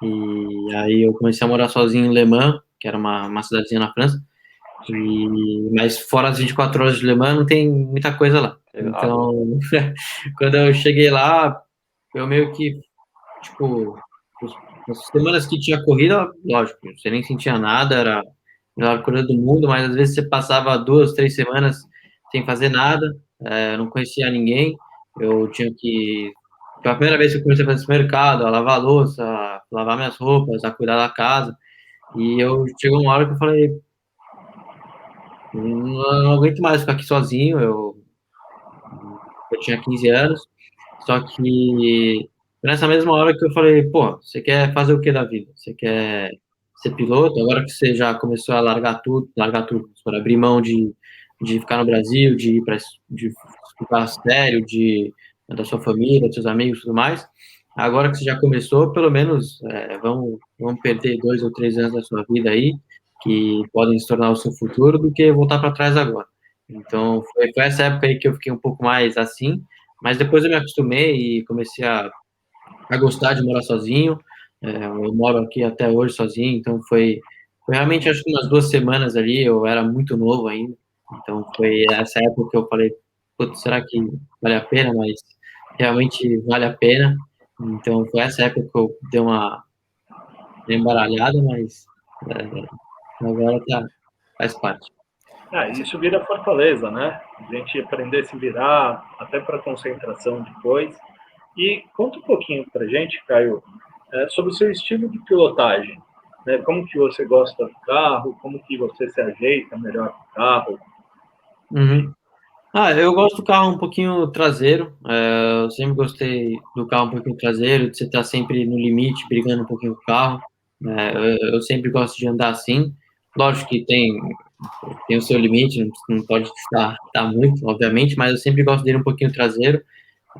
e aí eu comecei a morar sozinho em Le Mans, que era uma cidadezinha na França, mas fora as 24 horas de Le Mans não tem muita coisa lá. Então, quando eu cheguei lá, eu meio que, tipo, as semanas que tinha corrida, lógico, você nem sentia nada, era a melhor corrida do mundo, mas às vezes você passava 2, 3 semanas sem fazer nada, não conhecia ninguém, eu tinha que... Foi a primeira vez que eu comecei a fazer supermercado, a lavar a louça, a lavar minhas roupas, a cuidar da casa, e chegou uma hora que eu falei, não aguento mais ficar aqui sozinho, eu tinha 15 anos, só que nessa mesma hora que eu falei, pô, você quer fazer o que da vida? Você quer ser piloto? Agora que você já começou a largar tudo, para abrir mão de ficar no Brasil, de ir para de ficar sério, da sua família, dos seus amigos e tudo mais. Agora que você já começou, pelo menos vamos perder 2 ou 3 anos da sua vida aí, que podem se tornar o seu futuro, do que voltar para trás agora. Então, foi essa época aí que eu fiquei um pouco mais assim, mas depois eu me acostumei e comecei a gostar de morar sozinho. Eu moro aqui até hoje sozinho, então foi realmente, acho que umas 2 semanas ali, eu era muito novo ainda, então foi essa época que eu falei, putz, será que vale a pena? Mas realmente vale a pena. Então foi essa época que eu dei uma embaralhada, mas agora faz parte. Isso vira fortaleza, né? A gente aprender a se virar, até para concentração depois. E conta um pouquinho para gente, Caio, sobre o seu estilo de pilotagem. Né? Como que você gosta do carro, como que você se ajeita melhor com o carro. Uhum. Eu gosto do carro um pouquinho traseiro. Eu sempre gostei do carro um pouquinho traseiro, de você estar sempre no limite, brigando um pouquinho com o carro. Eu sempre gosto de andar assim. Lógico que tem o seu limite, não pode estar muito, obviamente, mas eu sempre gosto dele um pouquinho traseiro.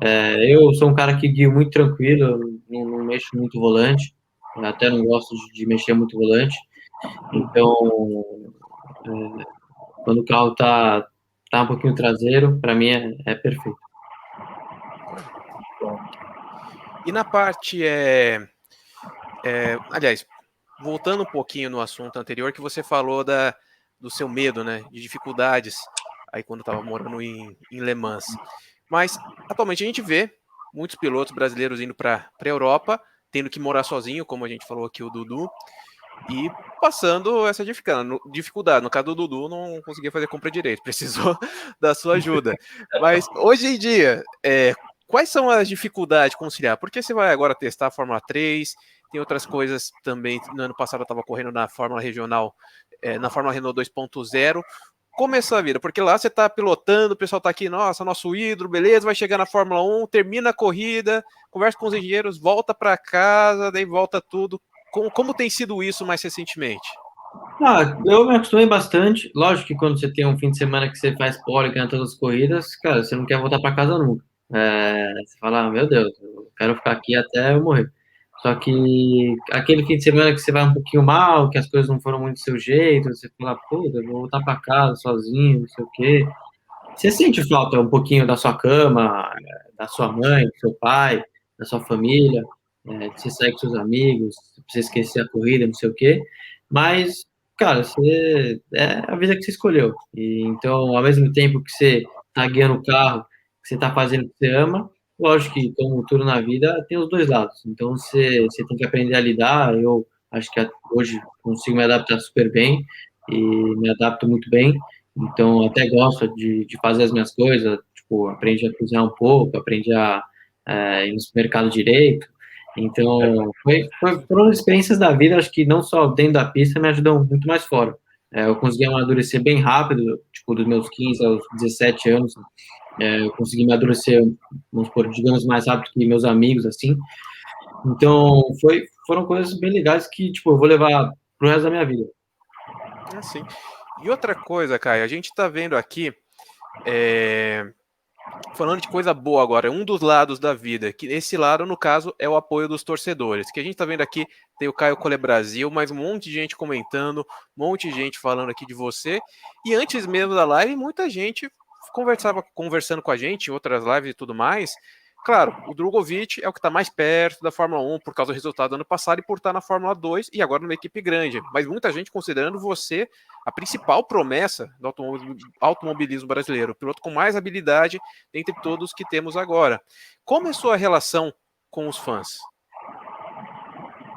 Eu sou um cara que guio muito tranquilo, eu não mexo muito o volante, eu até não gosto de mexer muito o volante. Então, quando o carro tá um pouquinho traseiro, para mim é perfeito. E na parte, aliás, voltando um pouquinho no assunto anterior, que você falou do seu medo, né, de dificuldades, aí quando estava morando em Le Mans. Mas, atualmente, a gente vê muitos pilotos brasileiros indo para a Europa, tendo que morar sozinho, como a gente falou aqui, o Dudu, e passando essa dificuldade. No caso do Dudu, não conseguia fazer compra direito, precisou da sua ajuda. Mas, hoje em dia, quais são as dificuldades de conciliar? Porque você vai agora testar a Fórmula 3, tem outras coisas também. No ano passado eu estava correndo na Fórmula Regional, na Fórmula Renault 2.0. Como é essa vida? Porque lá você está pilotando, o pessoal está aqui, nossa, nosso ídolo, beleza, vai chegar na Fórmula 1, termina a corrida, conversa com os engenheiros, volta para casa, daí volta tudo. Como tem sido isso mais recentemente? Eu me acostumei bastante. Lógico que quando você tem um fim de semana que você faz pole, ganha todas as corridas, cara, você não quer voltar para casa nunca. Você fala, meu Deus, eu quero ficar aqui até eu morrer. Só que aquele fim de semana que você vai um pouquinho mal, que as coisas não foram muito do seu jeito, você fala, puta, eu vou voltar para casa sozinho, não sei o quê. Você sente falta um pouquinho da sua cama, da sua mãe, do seu pai, da sua família, de você sair com seus amigos, pra você esquecer a corrida, não sei o quê. Mas, cara, é a vida que você escolheu. E, então, ao mesmo tempo que você tá guiando o carro, que você tá fazendo o que você ama, lógico que, como tudo na vida, tem os dois lados. Então, você tem que aprender a lidar. Eu acho que hoje consigo me adaptar super bem e me adapto muito bem. Então, até gosto de fazer as minhas coisas, tipo, aprendi a cozinhar um pouco, aprendi a ir no supermercado direito. Então, foram experiências da vida, acho que não só dentro da pista, me ajudam muito mais fora. Eu consegui amadurecer bem rápido, tipo, dos meus 15 aos 17 anos, eu consegui amadurecer, vamos supor, digamos, mais rápido que meus amigos, assim. Então, foram coisas bem legais que, tipo, eu vou levar pro resto da minha vida. Assim. E outra coisa, Caio, a gente está vendo aqui, falando de coisa boa agora, um dos lados da vida, que esse lado, no caso, é o apoio dos torcedores, que a gente está vendo aqui, tem o Caio Collet Brasil, mais um monte de gente comentando, um monte de gente falando aqui de você, e antes mesmo da live, muita gente conversando com a gente em outras lives e tudo mais. Claro, o Drogovic é o que está mais perto da Fórmula 1 por causa do resultado do ano passado e por estar na Fórmula 2 e agora numa equipe grande. Mas muita gente considerando você a principal promessa do automobilismo brasileiro, o piloto com mais habilidade entre todos que temos agora. Como é a sua relação com os fãs?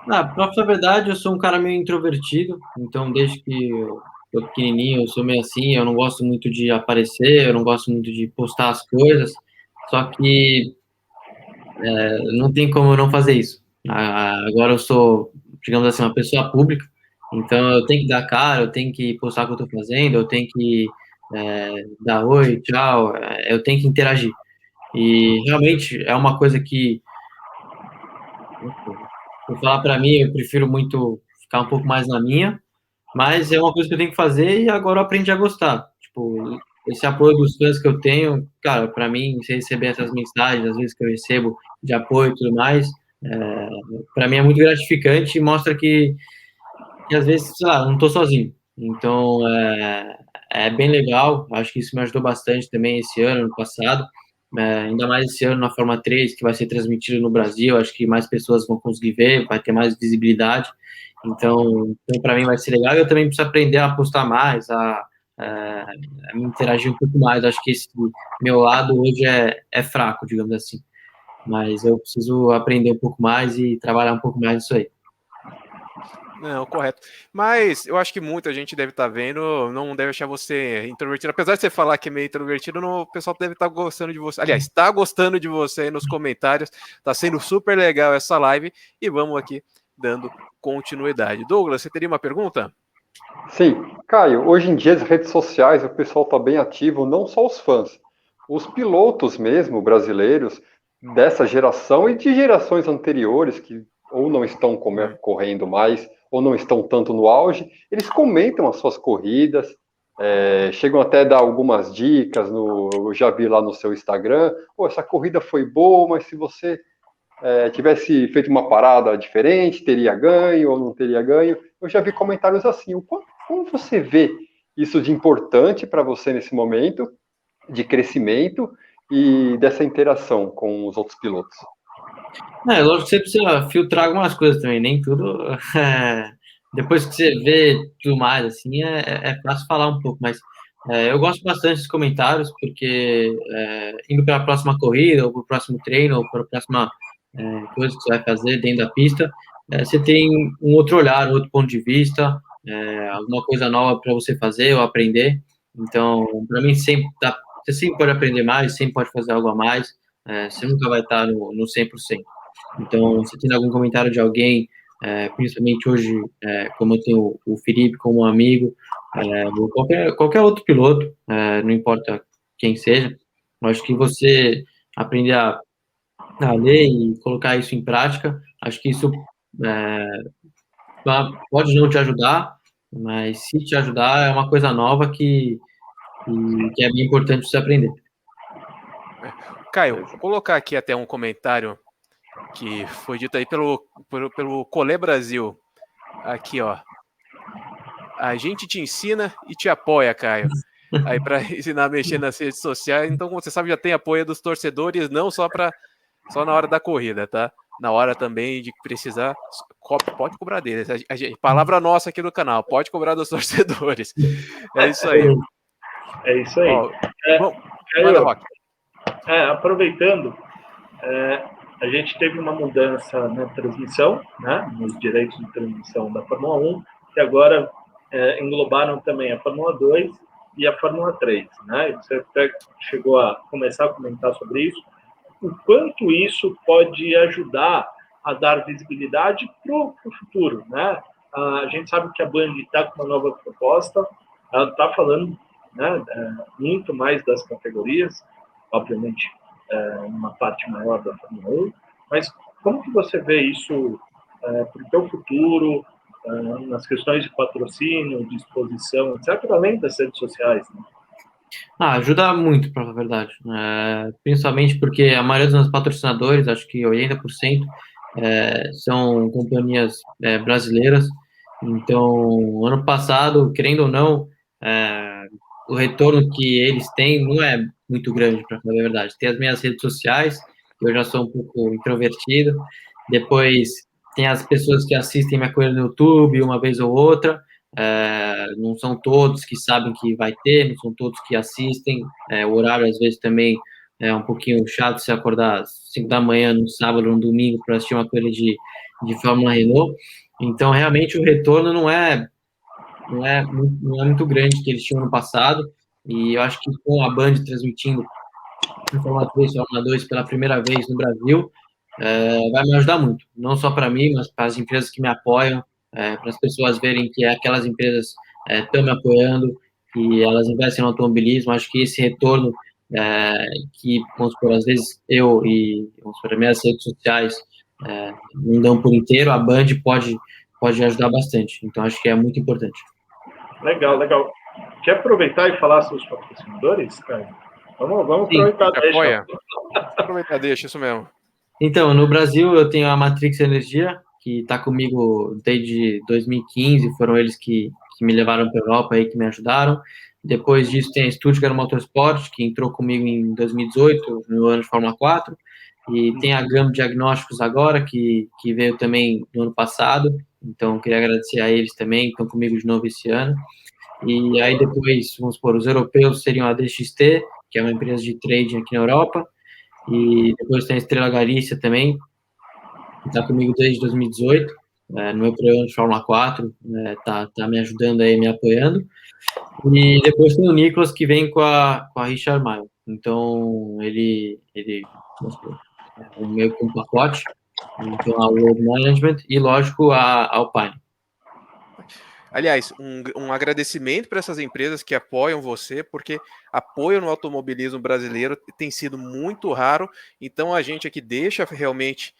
Pra falar a verdade, eu sou um cara meio introvertido, então desde que eu tô pequenininho, eu sou meio assim, eu não gosto muito de aparecer, eu não gosto muito de postar as coisas, só que não tem como eu não fazer isso. Agora eu sou, digamos assim, uma pessoa pública, então eu tenho que dar cara, eu tenho que postar o que eu tô fazendo, eu tenho que dar oi, tchau, eu tenho que interagir. E realmente é uma coisa que, por falar para mim, eu prefiro muito ficar um pouco mais na minha, mas é uma coisa que eu tenho que fazer e agora eu aprendi a gostar. Tipo, esse apoio dos fãs que eu tenho, cara, para mim, você receber essas mensagens, às vezes que eu recebo de apoio e tudo mais, para mim é muito gratificante e mostra que às vezes, sei lá, eu não tô sozinho. Então, é bem legal, acho que isso me ajudou bastante também esse ano passado. Ainda mais esse ano na Fórmula 3, que vai ser transmitido no Brasil, acho que mais pessoas vão conseguir ver, vai ter mais visibilidade. Então para mim vai ser legal. Eu também preciso aprender a postar mais, a me interagir um pouco mais. Acho que esse meu lado hoje é fraco, digamos assim. Mas eu preciso aprender um pouco mais e trabalhar um pouco mais nisso aí. Não, correto. Mas eu acho que muita gente deve estar vendo, não deve achar você introvertido. Apesar de você falar que é meio introvertido, o pessoal deve estar gostando de você. Aliás, está gostando de você aí nos comentários. Está sendo super legal essa live. E vamos aqui dando continuidade. Douglas, você teria uma pergunta? Sim, Caio, hoje em dia as redes sociais o pessoal está bem ativo, não só os fãs, os pilotos mesmo brasileiros dessa geração e de gerações anteriores que ou não estão correndo mais ou não estão tanto no auge, eles comentam as suas corridas, chegam até a dar algumas dicas, eu já vi lá no seu Instagram, essa corrida foi boa, mas se você tivesse feito uma parada diferente, teria ganho ou não teria ganho. Eu já vi comentários assim. Como você vê isso de importante para você nesse momento de crescimento e dessa interação com os outros pilotos? Lógico que você precisa filtrar algumas coisas também, nem tudo. Depois que você vê tudo mais, assim, é fácil falar um pouco, mas eu gosto bastante dos comentários, porque indo para a próxima corrida, ou para o próximo treino, ou para a próxima coisa que você vai fazer dentro da pista, você tem um outro olhar, outro ponto de vista, alguma coisa nova para você fazer ou aprender. Então, para mim, você sempre pode aprender mais, sempre pode fazer algo a mais, você nunca vai estar no 100%. Então, se tem algum comentário de alguém, principalmente hoje, como eu tenho o Felipe como um amigo, ou qualquer outro piloto, não importa quem seja, eu acho que você aprender a ler e colocar isso em prática, acho que isso pode não te ajudar, mas se te ajudar, é uma coisa nova que é bem importante você aprender. Caio, vou colocar aqui até um comentário que foi dito aí pelo Colé Brasil. Aqui, ó. A gente te ensina e te apoia, Caio. Aí para ensinar a mexer nas redes sociais. Então, como você sabe, já tem apoio dos torcedores, não só na hora da corrida, tá? Na hora também de precisar, pode cobrar deles. Palavra nossa aqui no canal, pode cobrar dos torcedores. É isso aí. É isso aí. Ó, manda, Rock. Aproveitando, a gente teve uma mudança na transmissão, né, nos direitos de transmissão da Fórmula 1, que agora englobaram também a Fórmula 2 e a Fórmula 3. Né? Você até chegou a começar a comentar sobre isso. O quanto isso pode ajudar a dar visibilidade para o futuro. Né? A gente sabe que a Band está com uma nova proposta, ela está falando, né, muito mais das categorias, obviamente, uma parte maior da Fórmula 1, mas como que você vê isso para o teu futuro, nas questões de patrocínio, de exposição, etc., além das redes sociais? Né? Ajuda muito, para a verdade. Principalmente porque a maioria dos nossos patrocinadores, acho que 80%, são companhias brasileiras. Então, ano passado, querendo ou não, o retorno que eles têm não é muito grande, para falar a verdade. Tem as minhas redes sociais, eu já sou um pouco introvertido. Depois, tem as pessoas que assistem minha coisa no YouTube uma vez ou outra. Não são todos que sabem que vai ter, não são todos que assistem. O horário, às vezes, também é um pouquinho chato se acordar às 5 da manhã, no sábado, no domingo, para assistir uma coisa de Fórmula Renault. Então, realmente, o retorno não é muito grande que eles tinham no passado. E eu acho que com a Band transmitindo a Fórmula 3 e Fórmula 2 pela primeira vez no Brasil, vai me ajudar muito. Não só para mim, mas para as empresas que me apoiam, para as pessoas verem que aquelas empresas estão me apoiando, que elas investem no automobilismo. Acho que esse retorno que, vamos supor, às vezes eu e, vamos supor, as minhas redes sociais não dão por inteiro, a Band pode ajudar bastante. Então, acho que é muito importante. Legal. Quer aproveitar e falar sobre os patrocinadores, cara? Vamos aproveitar. Aproveitar, deixa, isso mesmo. Então, no Brasil, eu tenho a Matrix Energia, que está comigo desde 2015, foram eles que me levaram para a Europa e que me ajudaram. Depois disso, tem a Stuttgart Motorsport, que entrou comigo em 2018, no ano de Fórmula 4. E tem a GAM Diagnósticos agora, que veio também no ano passado. Então, queria agradecer a eles também, estão comigo de novo esse ano. E aí depois, vamos supor, os europeus seriam a DXT, que é uma empresa de trading aqui na Europa. E depois tem a Estrela Galícia também, que está comigo desde 2018. no meu programa de Fórmula 4, tá me ajudando aí, me apoiando. E depois tem o Nicolas, que vem com a Richard Mille. Então, ele mostrou meio que um pacote. Então, a World Management e, lógico, a Alpine. Aliás, um agradecimento para essas empresas que apoiam você, porque apoio no automobilismo brasileiro tem sido muito raro, então a gente aqui deixa realmente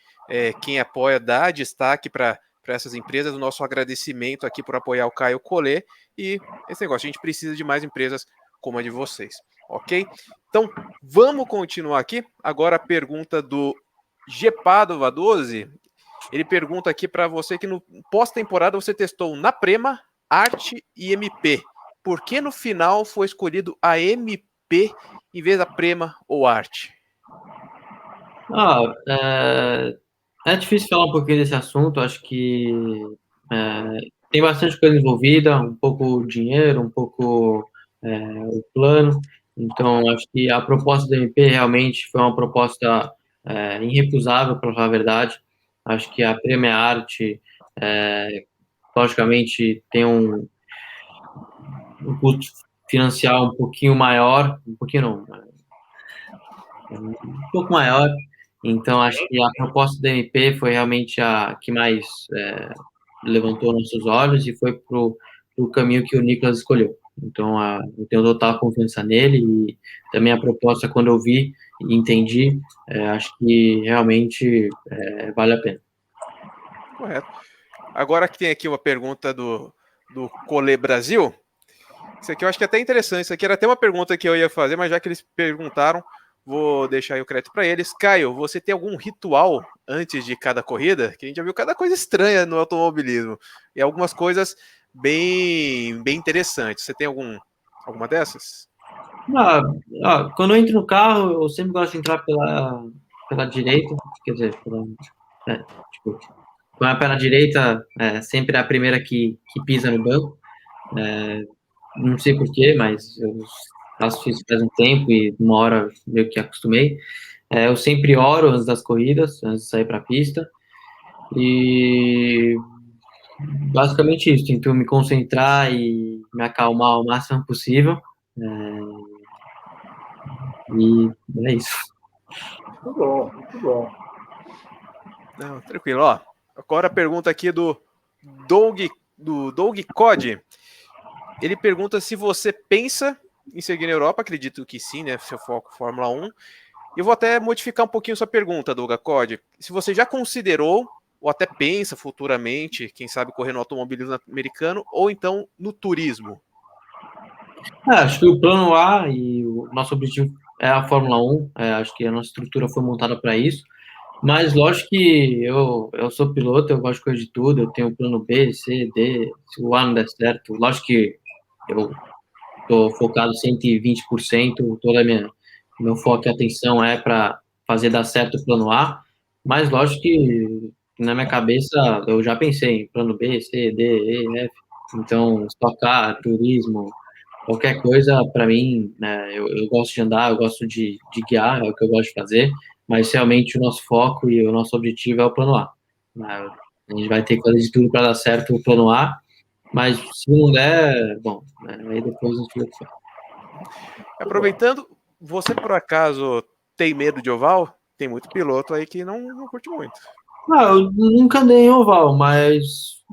quem apoia, dá destaque para essas empresas, o nosso agradecimento aqui por apoiar o Caio Collet, e esse negócio, a gente precisa de mais empresas como a de vocês, ok? Então, vamos continuar aqui, agora a pergunta do Gepadova 12. Ele pergunta aqui para você que no pós-temporada você testou na Prema, Art e MP. Por que no final foi escolhido a MP em vez da Prema ou Art? É difícil falar um pouquinho desse assunto. Acho que tem bastante coisa envolvida, um pouco dinheiro, um pouco o plano. Então, acho que a proposta da MP realmente foi uma proposta irrecusável, para falar a verdade. Acho que a Prema Arte, logicamente, tem um custo financiar um pouquinho maior, um pouquinho não, um pouco maior. Então, acho que a proposta da MP foi realmente a que mais levantou nossos olhos e foi pro caminho que o Nicolas escolheu. Então, eu tenho total confiança nele e também a proposta, quando eu vi e entendi, acho que realmente vale a pena. Correto. Agora que tem aqui uma pergunta do Collet Brasil, isso aqui eu acho que é até interessante, isso aqui era até uma pergunta que eu ia fazer, mas já que eles perguntaram, vou deixar aí o crédito para eles. Caio, você tem algum ritual antes de cada corrida? Que a gente já viu cada coisa estranha no automobilismo. E algumas coisas bem interessantes. Você tem alguma dessas? Quando eu entro no carro, eu sempre gosto de entrar pela direita, quer dizer, tipo, com a perna direita, sempre é a primeira que pisa no banco. Não sei porquê, mas eu faço isso faz um tempo e uma hora meio que acostumei. Eu sempre oro antes das corridas, antes de sair para a pista. E basicamente isso, tento me concentrar e me acalmar o máximo possível. E é isso. Muito bom, muito bom. Não, tranquilo. Ó, agora a pergunta aqui do Doug Code. Ele pergunta se você pensa em seguir na Europa. Acredito que sim, né? Seu foco Fórmula 1. Eu vou até modificar um pouquinho sua pergunta, Doug Code. Se você já considerou ou até pensa futuramente, quem sabe, correr no automobilismo americano ou então no turismo? Acho que o plano A e o nosso objetivo é a Fórmula 1. Acho que a nossa estrutura foi montada para isso. Mas lógico que eu sou piloto, eu gosto de coisa de tudo. Eu tenho plano B, C, D. Se o A não der certo, lógico que eu estou focado 120%. Meu foco e atenção é para fazer dar certo o plano A. Mas lógico que na minha cabeça eu já pensei em plano B, C, D, E, F. Então, Stock Car, turismo, qualquer coisa, para mim, né, eu gosto de andar, eu gosto de guiar, é o que eu gosto de fazer, mas realmente o nosso foco e o nosso objetivo é o plano A. Né? A gente vai ter que fazer de tudo para dar certo o plano A, mas se não der, bom, né, aí depois a gente vê o que faz. Aproveitando, você por acaso tem medo de oval? Tem muito piloto aí que não curte muito. Eu nunca andei em oval, mas...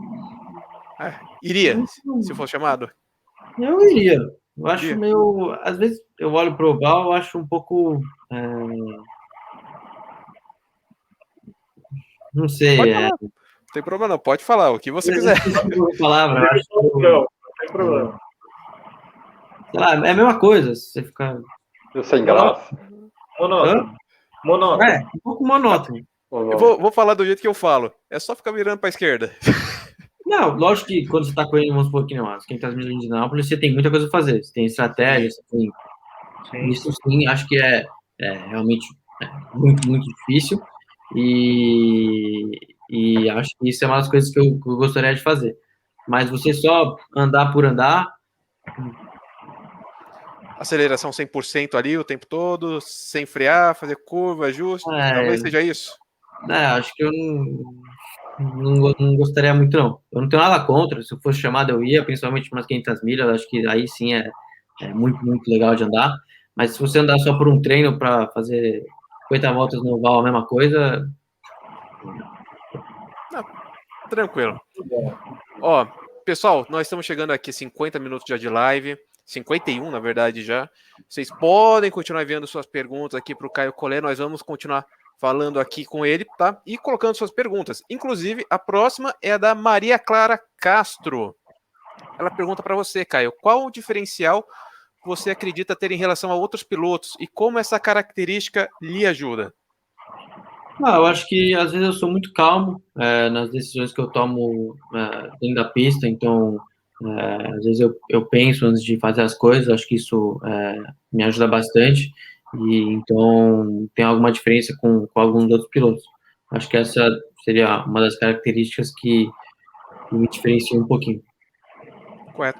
Iria, se for chamado? Eu iria. Eu acho meio... Às vezes eu olho pro oval, eu acho um pouco... Não sei. Não tem problema não, pode falar o que você quiser. Palavra, eu acho que... Não tem problema. Sei lá, é a mesma coisa, você ficar... Sem graça. Monótono. Um pouco monótono. Eu vou falar do jeito que eu falo. É só ficar virando para a esquerda. Não, lógico que quando você está correndo, vamos supor que não, quem está de Indianápolis, você tem muita coisa a fazer. Você tem estratégia, você tem... Sim. Isso sim, acho que é realmente muito, muito difícil. E acho que isso é uma das coisas que eu gostaria de fazer. Mas você só andar por andar... Aceleração 100% ali o tempo todo, sem frear, fazer curva, ajuste. Talvez seja isso. Acho que eu Não gostaria muito, não. Eu não tenho nada contra, se eu fosse chamado eu ia, principalmente umas 500 milhas, acho que aí sim é muito, muito legal de andar. Mas se você andar só por um treino para fazer 50 voltas no oval, a mesma coisa. Tranquilo. Ó, pessoal, nós estamos chegando aqui 50 minutos já de live, 51 na verdade já. Vocês podem continuar enviando suas perguntas aqui para o Caio Collet, nós vamos continuar falando aqui com ele, tá? E colocando suas perguntas. Inclusive, a próxima é a da Maria Clara Castro. Ela pergunta para você, Caio, qual o diferencial você acredita ter em relação a outros pilotos e como essa característica lhe ajuda? Eu acho que às vezes eu sou muito calmo nas decisões que eu tomo dentro da pista, então às vezes eu penso antes de fazer as coisas, acho que isso me ajuda bastante, e então tem alguma diferença com alguns outros pilotos. Acho que essa seria uma das características que me diferencia um pouquinho. Correto.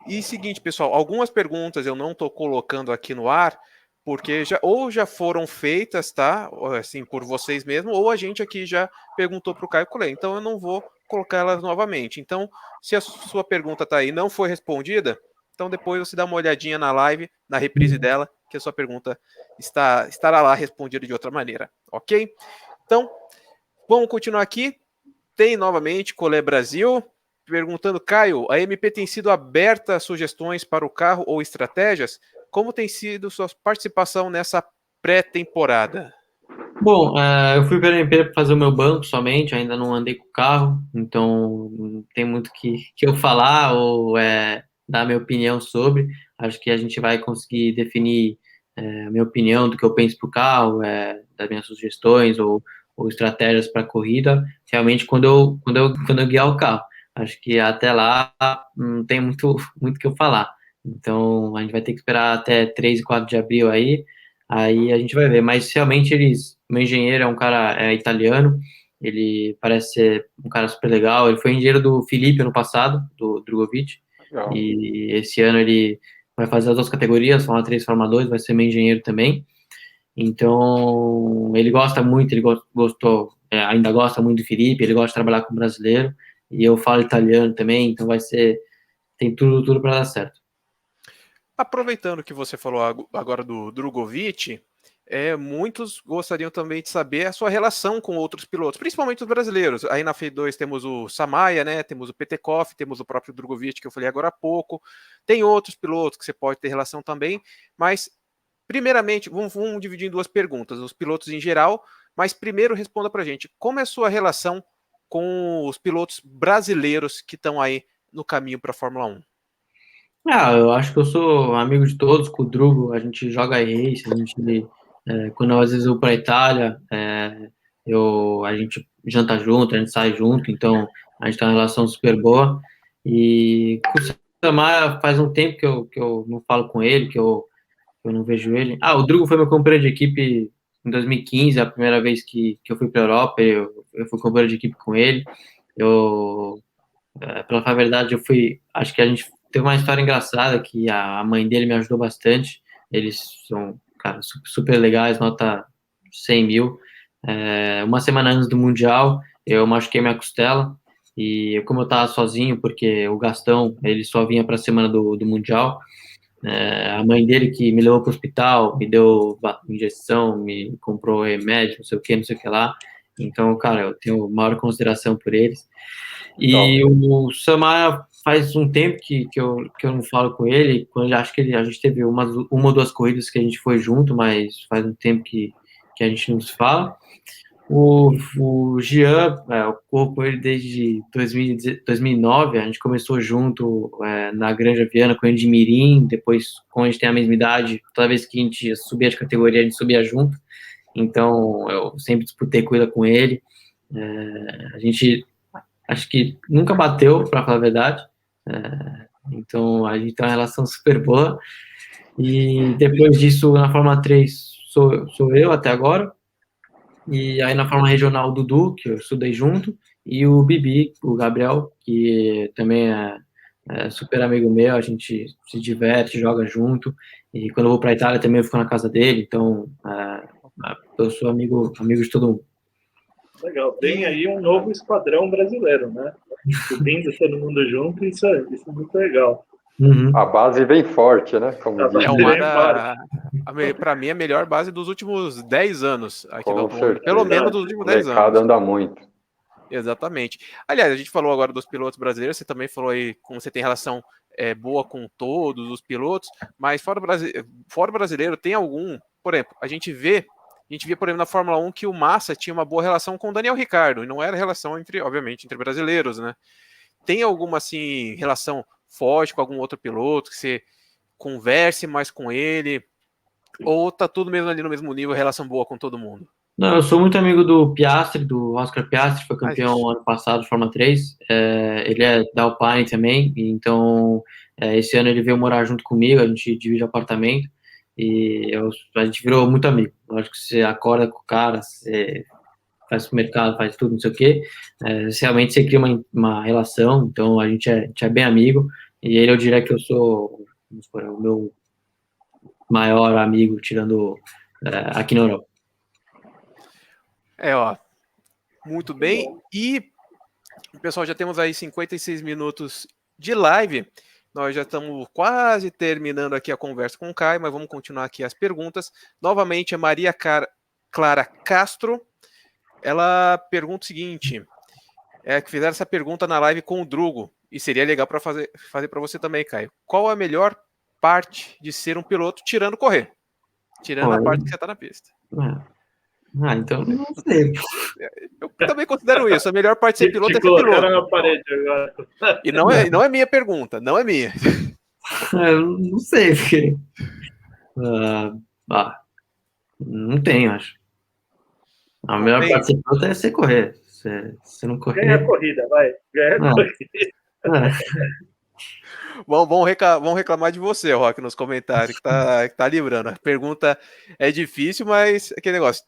E seguinte, pessoal, algumas perguntas eu não estou colocando aqui no ar, porque já foram feitas, tá? Assim, por vocês mesmos, ou a gente aqui já perguntou para o Caio Collet. Então eu não vou colocar elas novamente. Então, se a sua pergunta está aí e não foi respondida, então depois você dá uma olhadinha na live, na reprise dela, que a sua pergunta estará lá respondida de outra maneira, ok? Então, vamos continuar aqui. Tem novamente Collet Brasil perguntando, Caio, a MP tem sido aberta a sugestões para o carro ou estratégias? Como tem sido sua participação nessa pré-temporada? Bom, eu fui para a MP para fazer o meu banco somente, ainda não andei com o carro, então não tem muito que eu falar ou dar minha opinião sobre. Acho que a gente vai conseguir definir a minha opinião do que eu penso para o carro, das minhas sugestões ou estratégias para a corrida, realmente quando eu guiar o carro. Acho que até lá não tem muito que eu falar. Então a gente vai ter que esperar até 3 e 4 de abril aí a gente vai ver. Mas realmente meu engenheiro é um cara italiano, ele parece ser um cara super legal. Ele foi engenheiro do Felipe ano passado, do Drogovic, Legal. e esse ano ele vai fazer as duas categorias, Fórmula 3 e Fórmula 2, vai ser meu engenheiro também. Então, ele gosta muito, ele gostou, ainda gosta muito do Felipe, ele gosta de trabalhar com brasileiro, e eu falo italiano também, então tem tudo para dar certo. Aproveitando que você falou agora do Drogovic, muitos gostariam também de saber a sua relação com outros pilotos, principalmente os brasileiros. Aí na F2 temos o Samaia, né? Temos o Petekoff, temos o próprio Drogovic, que eu falei agora há pouco. Tem outros pilotos que você pode ter relação também, mas primeiramente, vamos dividir em duas perguntas, os pilotos em geral, mas primeiro responda para a gente, como é a sua relação com os pilotos brasileiros que estão aí no caminho para a Fórmula 1? Eu acho que eu sou amigo de todos, com o Drugo, a gente joga race, quando às vezes eu vou para a Itália, a gente janta junto, a gente sai junto, então a gente tem uma relação super boa. E com o Samar faz um tempo que eu não falo com ele, que eu não vejo ele. O Drugo foi meu companheiro de equipe em 2015, a primeira vez que eu fui para a Europa, eu fui companheiro de equipe com ele. Pela falar a verdade, acho que a gente teve uma história engraçada que a mãe dele me ajudou bastante. Eles são, cara, super legais, nota 100 mil. Uma semana antes do Mundial, eu machuquei minha costela e como eu tava sozinho, porque o Gastão, ele só vinha para a semana do Mundial, a mãe dele que me levou para o hospital, me deu injeção, me comprou remédio, não sei o que lá. Então, cara, eu tenho maior consideração por eles. E o Samar faz um tempo que eu não falo com ele. Quando acho que a gente teve uma ou duas corridas que a gente foi junto, mas faz um tempo que a gente não se fala. O Jean, eu corro com ele desde 2009. A gente começou junto na Granja Viana com ele de Mirim. Depois, como a gente tem a mesma idade, toda vez que a gente subia de categoria, a gente subia junto. Então, eu sempre disputei corrida com ele. A gente acho que nunca bateu, para falar a verdade. Então, a gente tem uma relação super boa. E depois disso, na Fórmula 3, sou eu até agora. E aí na Fórmula Regional, o Dudu, que eu estudei junto. E o Bibi, o Gabriel, que também é super amigo meu. A gente se diverte, joga junto. E quando eu vou para a Itália, também eu fico na casa dele. Então, eu sou amigo de todo mundo. Legal. Tem aí um novo esquadrão brasileiro, né? Subindo todo mundo junto, isso é muito legal. A base vem forte, né? Como A diz. base vem forte. Para mim, a melhor base dos últimos 10 anos aqui do Com Automóvel. certeza. Pelo menos dos últimos O 10 mercado anos. anda muito. Exatamente. Aliás, a gente falou agora dos pilotos brasileiros, você também falou aí como você tem relação boa com todos os pilotos, mas fora o brasileiro, tem algum, por exemplo, a gente via, por exemplo, na Fórmula 1 que o Massa tinha uma boa relação com o Daniel Ricciardo, e não era relação obviamente, entre brasileiros, né? Tem alguma, assim, relação forte com algum outro piloto, que você converse mais com ele, ou tá tudo mesmo ali no mesmo nível, relação boa com todo mundo? Não, eu sou muito amigo do Piastri, do Oscar Piastri, foi campeão ano passado de Fórmula 3. Ele é da Alpine também, então esse ano ele veio morar junto comigo, a gente divide apartamento e a gente virou muito amigo. Lógico que você acorda com o cara, você faz supermercado, faz tudo, não sei o quê. Realmente você cria uma relação, então a gente é bem amigo. E ele eu diria que eu sou, vamos supor, o meu maior amigo, tirando aqui na Europa. Ó, muito bem. E, pessoal, já temos aí 56 minutos de live. Nós já estamos quase terminando aqui a conversa com o Caio, mas vamos continuar aqui as perguntas. Novamente, a Maria Clara Castro, ela pergunta o seguinte, que fizeram essa pergunta na live com o Drugo, e seria legal para fazer para você também, Caio. Qual a melhor parte de ser um piloto tirando correr? Tirando a parte que você está na pista. Então não sei. Eu também considero isso. A melhor parte de ser piloto é ser piloto. Colocaram na parede agora. E não é minha pergunta, não é minha. Eu não sei, porque... não tenho, acho. A melhor parte de ser piloto é você correr. Você não correr... Ganha a corrida, vai. Ganha a corrida. Vão reclamar de você, Rock, nos comentários, que tá livrando. A pergunta é difícil, mas aquele negócio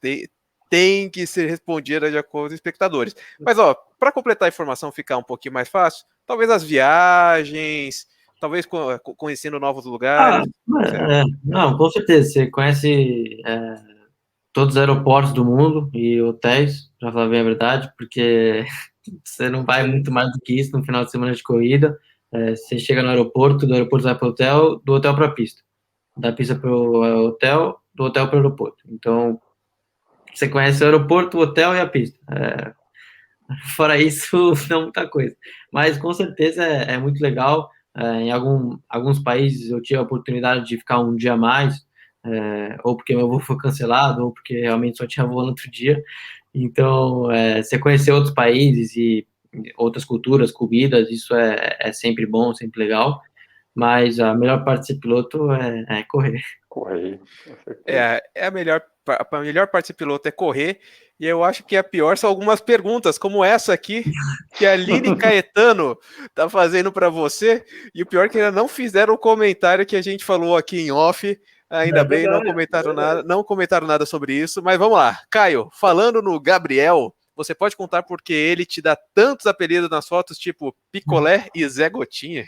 tem que ser respondida de acordo com os espectadores. Mas, para completar a informação, ficar um pouquinho mais fácil, talvez as viagens, talvez conhecendo novos lugares. Não, com certeza. Você conhece todos os aeroportos do mundo e hotéis, para falar bem a verdade, porque você não vai muito mais do que isso no final de semana de corrida. Você chega no aeroporto, do aeroporto vai para o hotel, do hotel para a pista. Da pista para o hotel, do hotel para o aeroporto. Então, você conhece o aeroporto, o hotel e a pista. Fora isso, não muita coisa. Mas, com certeza, é muito legal. Em alguns países, eu tive a oportunidade de ficar um dia a mais, ou porque meu voo foi cancelado, ou porque realmente só tinha voo no outro dia. Então, você conhecer outros países e outras culturas, comidas, isso é sempre bom, sempre legal. Mas a melhor parte de ser piloto é correr. Correr. A melhor parte de ser piloto é correr, e eu acho que a pior são algumas perguntas, como essa aqui, que a Aline Caetano tá fazendo para você, e o pior é que ainda não fizeram o comentário que a gente falou aqui em off, ainda bem, verdade, não comentaram nada sobre isso, mas vamos lá. Caio, falando no Gabriel, você pode contar porque ele te dá tantos apelidos nas fotos, tipo Picolé e Zé Gotinha?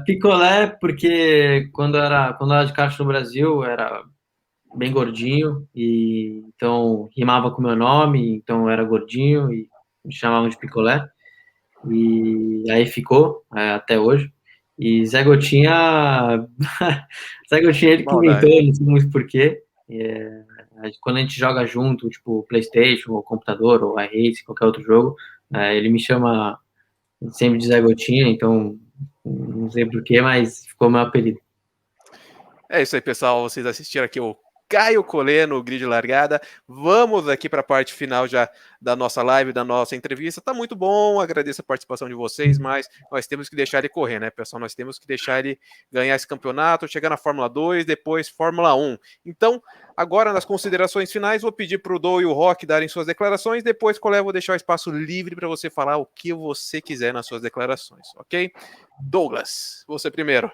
Picolé, porque quando eu era de kart no Brasil, era bem gordinho, e então rimava com o meu nome, então eu era gordinho e me chamavam de Picolé, e aí ficou até hoje. E Zé Gotinha, Zé Gotinha ele que inventou, não sei muito porquê. Quando a gente joga junto, tipo PlayStation, ou computador, ou iRacing, qualquer outro jogo, ele me chama sempre de Zé Gotinha, então não sei porquê, mas ficou meu apelido. É isso aí, pessoal. Vocês assistiram aqui o Caio Collet no grid largada. Vamos aqui para a parte final já da nossa live, da nossa entrevista. Tá muito bom, agradeço a participação de vocês, mas nós temos que deixar ele correr, né, pessoal? Nós temos que deixar ele ganhar esse campeonato, chegar na Fórmula 2, depois Fórmula 1. Então, agora nas considerações finais, vou pedir para o Dou e o Rock darem suas declarações, depois, Collet, vou deixar o espaço livre para você falar o que você quiser nas suas declarações, ok? Douglas, você primeiro.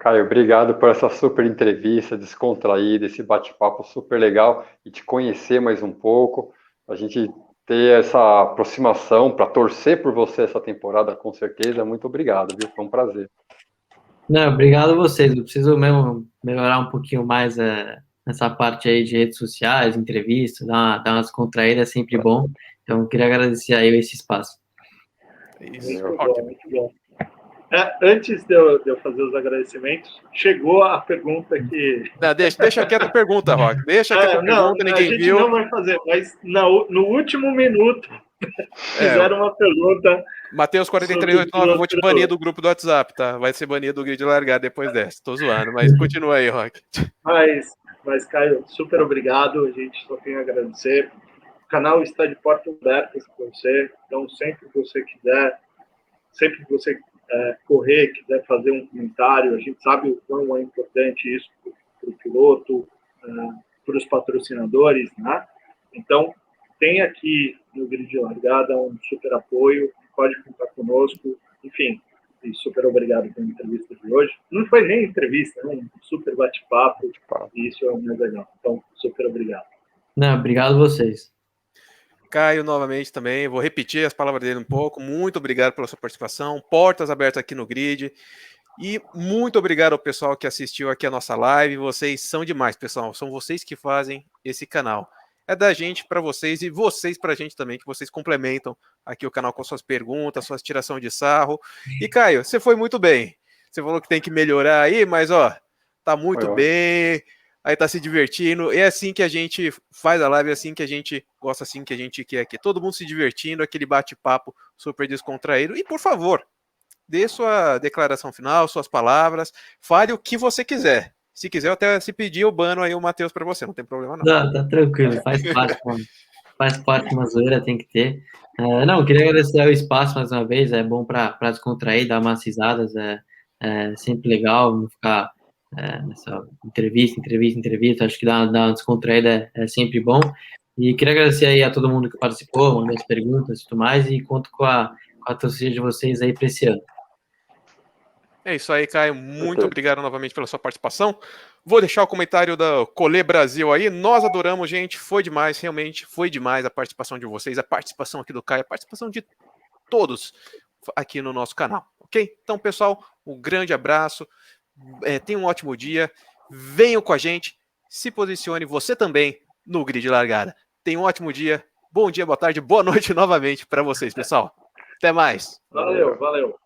Caio, obrigado por essa super entrevista, descontraída, esse bate-papo super legal e te conhecer mais um pouco, a gente ter essa aproximação para torcer por você essa temporada, com certeza. Muito obrigado, viu? Foi um prazer. Não, obrigado a vocês. Eu preciso mesmo melhorar um pouquinho mais nessa parte aí de redes sociais, entrevistas, dar umas contraídas é sempre bom. Então, eu queria agradecer aí esse espaço. Isso, Muito Rock. bom, muito bom. Antes de eu fazer os agradecimentos, chegou a pergunta que... Não, deixa quieta a pergunta, Rock. Deixa quieta a Não, pergunta, a ninguém gente viu. não vai fazer, mas no último minuto fizeram uma pergunta. Matheus 4389, eu vou te banir do grupo do WhatsApp, tá? Vai ser banido do grid largar depois dessa. Tô zoando, mas continua aí, Rock. Mas, Caio, super obrigado. A gente só tem a agradecer. O canal está de portas abertas para você. Então, sempre que você quiser, sempre que você correr, quiser fazer um comentário, a gente sabe o quão é importante isso para o piloto, para os patrocinadores, né? Então, tem aqui no Grid de Largada um super apoio, pode contar conosco, enfim, e super obrigado pela entrevista de hoje. Não foi nem entrevista, né? Um super bate-papo, e isso é o mais legal. Então, super obrigado. Não, obrigado a vocês. Caio, novamente também, vou repetir as palavras dele um pouco. Muito obrigado pela sua participação. Portas abertas aqui no Grid. E muito obrigado ao pessoal que assistiu aqui a nossa live. Vocês são demais, pessoal. São vocês que fazem esse canal. É da gente para vocês e vocês para a gente também, que vocês complementam aqui o canal com suas perguntas, suas tiração de sarro. E Caio, você foi muito bem. Você falou que tem que melhorar aí, mas ó, tá muito bem. Aí tá se divertindo. É assim que a gente faz a live, é assim que a gente gosta, assim que a gente quer aqui. Todo mundo se divertindo, aquele bate-papo super descontraído. E por favor, dê sua declaração final, suas palavras, fale o que você quiser. Se quiser, eu até se pedir, eu bano aí o Matheus para você, não tem problema não. Tá tranquilo, faz parte, uma zoeira tem que ter. Não, eu queria agradecer o espaço mais uma vez, é bom para descontrair, dar umas risadas, é sempre legal, não ficar nessa entrevista, acho que dar uma descontraída é sempre bom. E queria agradecer aí a todo mundo que participou, mandou as perguntas e tudo mais, e conto com a torcida de vocês aí para esse ano. É isso aí, Caio. Muito obrigado novamente pela sua participação. Vou deixar o comentário da Colê Brasil aí. Nós adoramos, gente. Foi demais, realmente foi demais a participação de vocês, a participação aqui do Caio, a participação de todos aqui no nosso canal, ok? Então, pessoal, um grande abraço. Tenha um ótimo dia. Venham com a gente. Se posicione você também no Grid Largada. Tenha um ótimo dia. Bom dia, boa tarde, boa noite novamente para vocês, pessoal. Até mais. Valeu.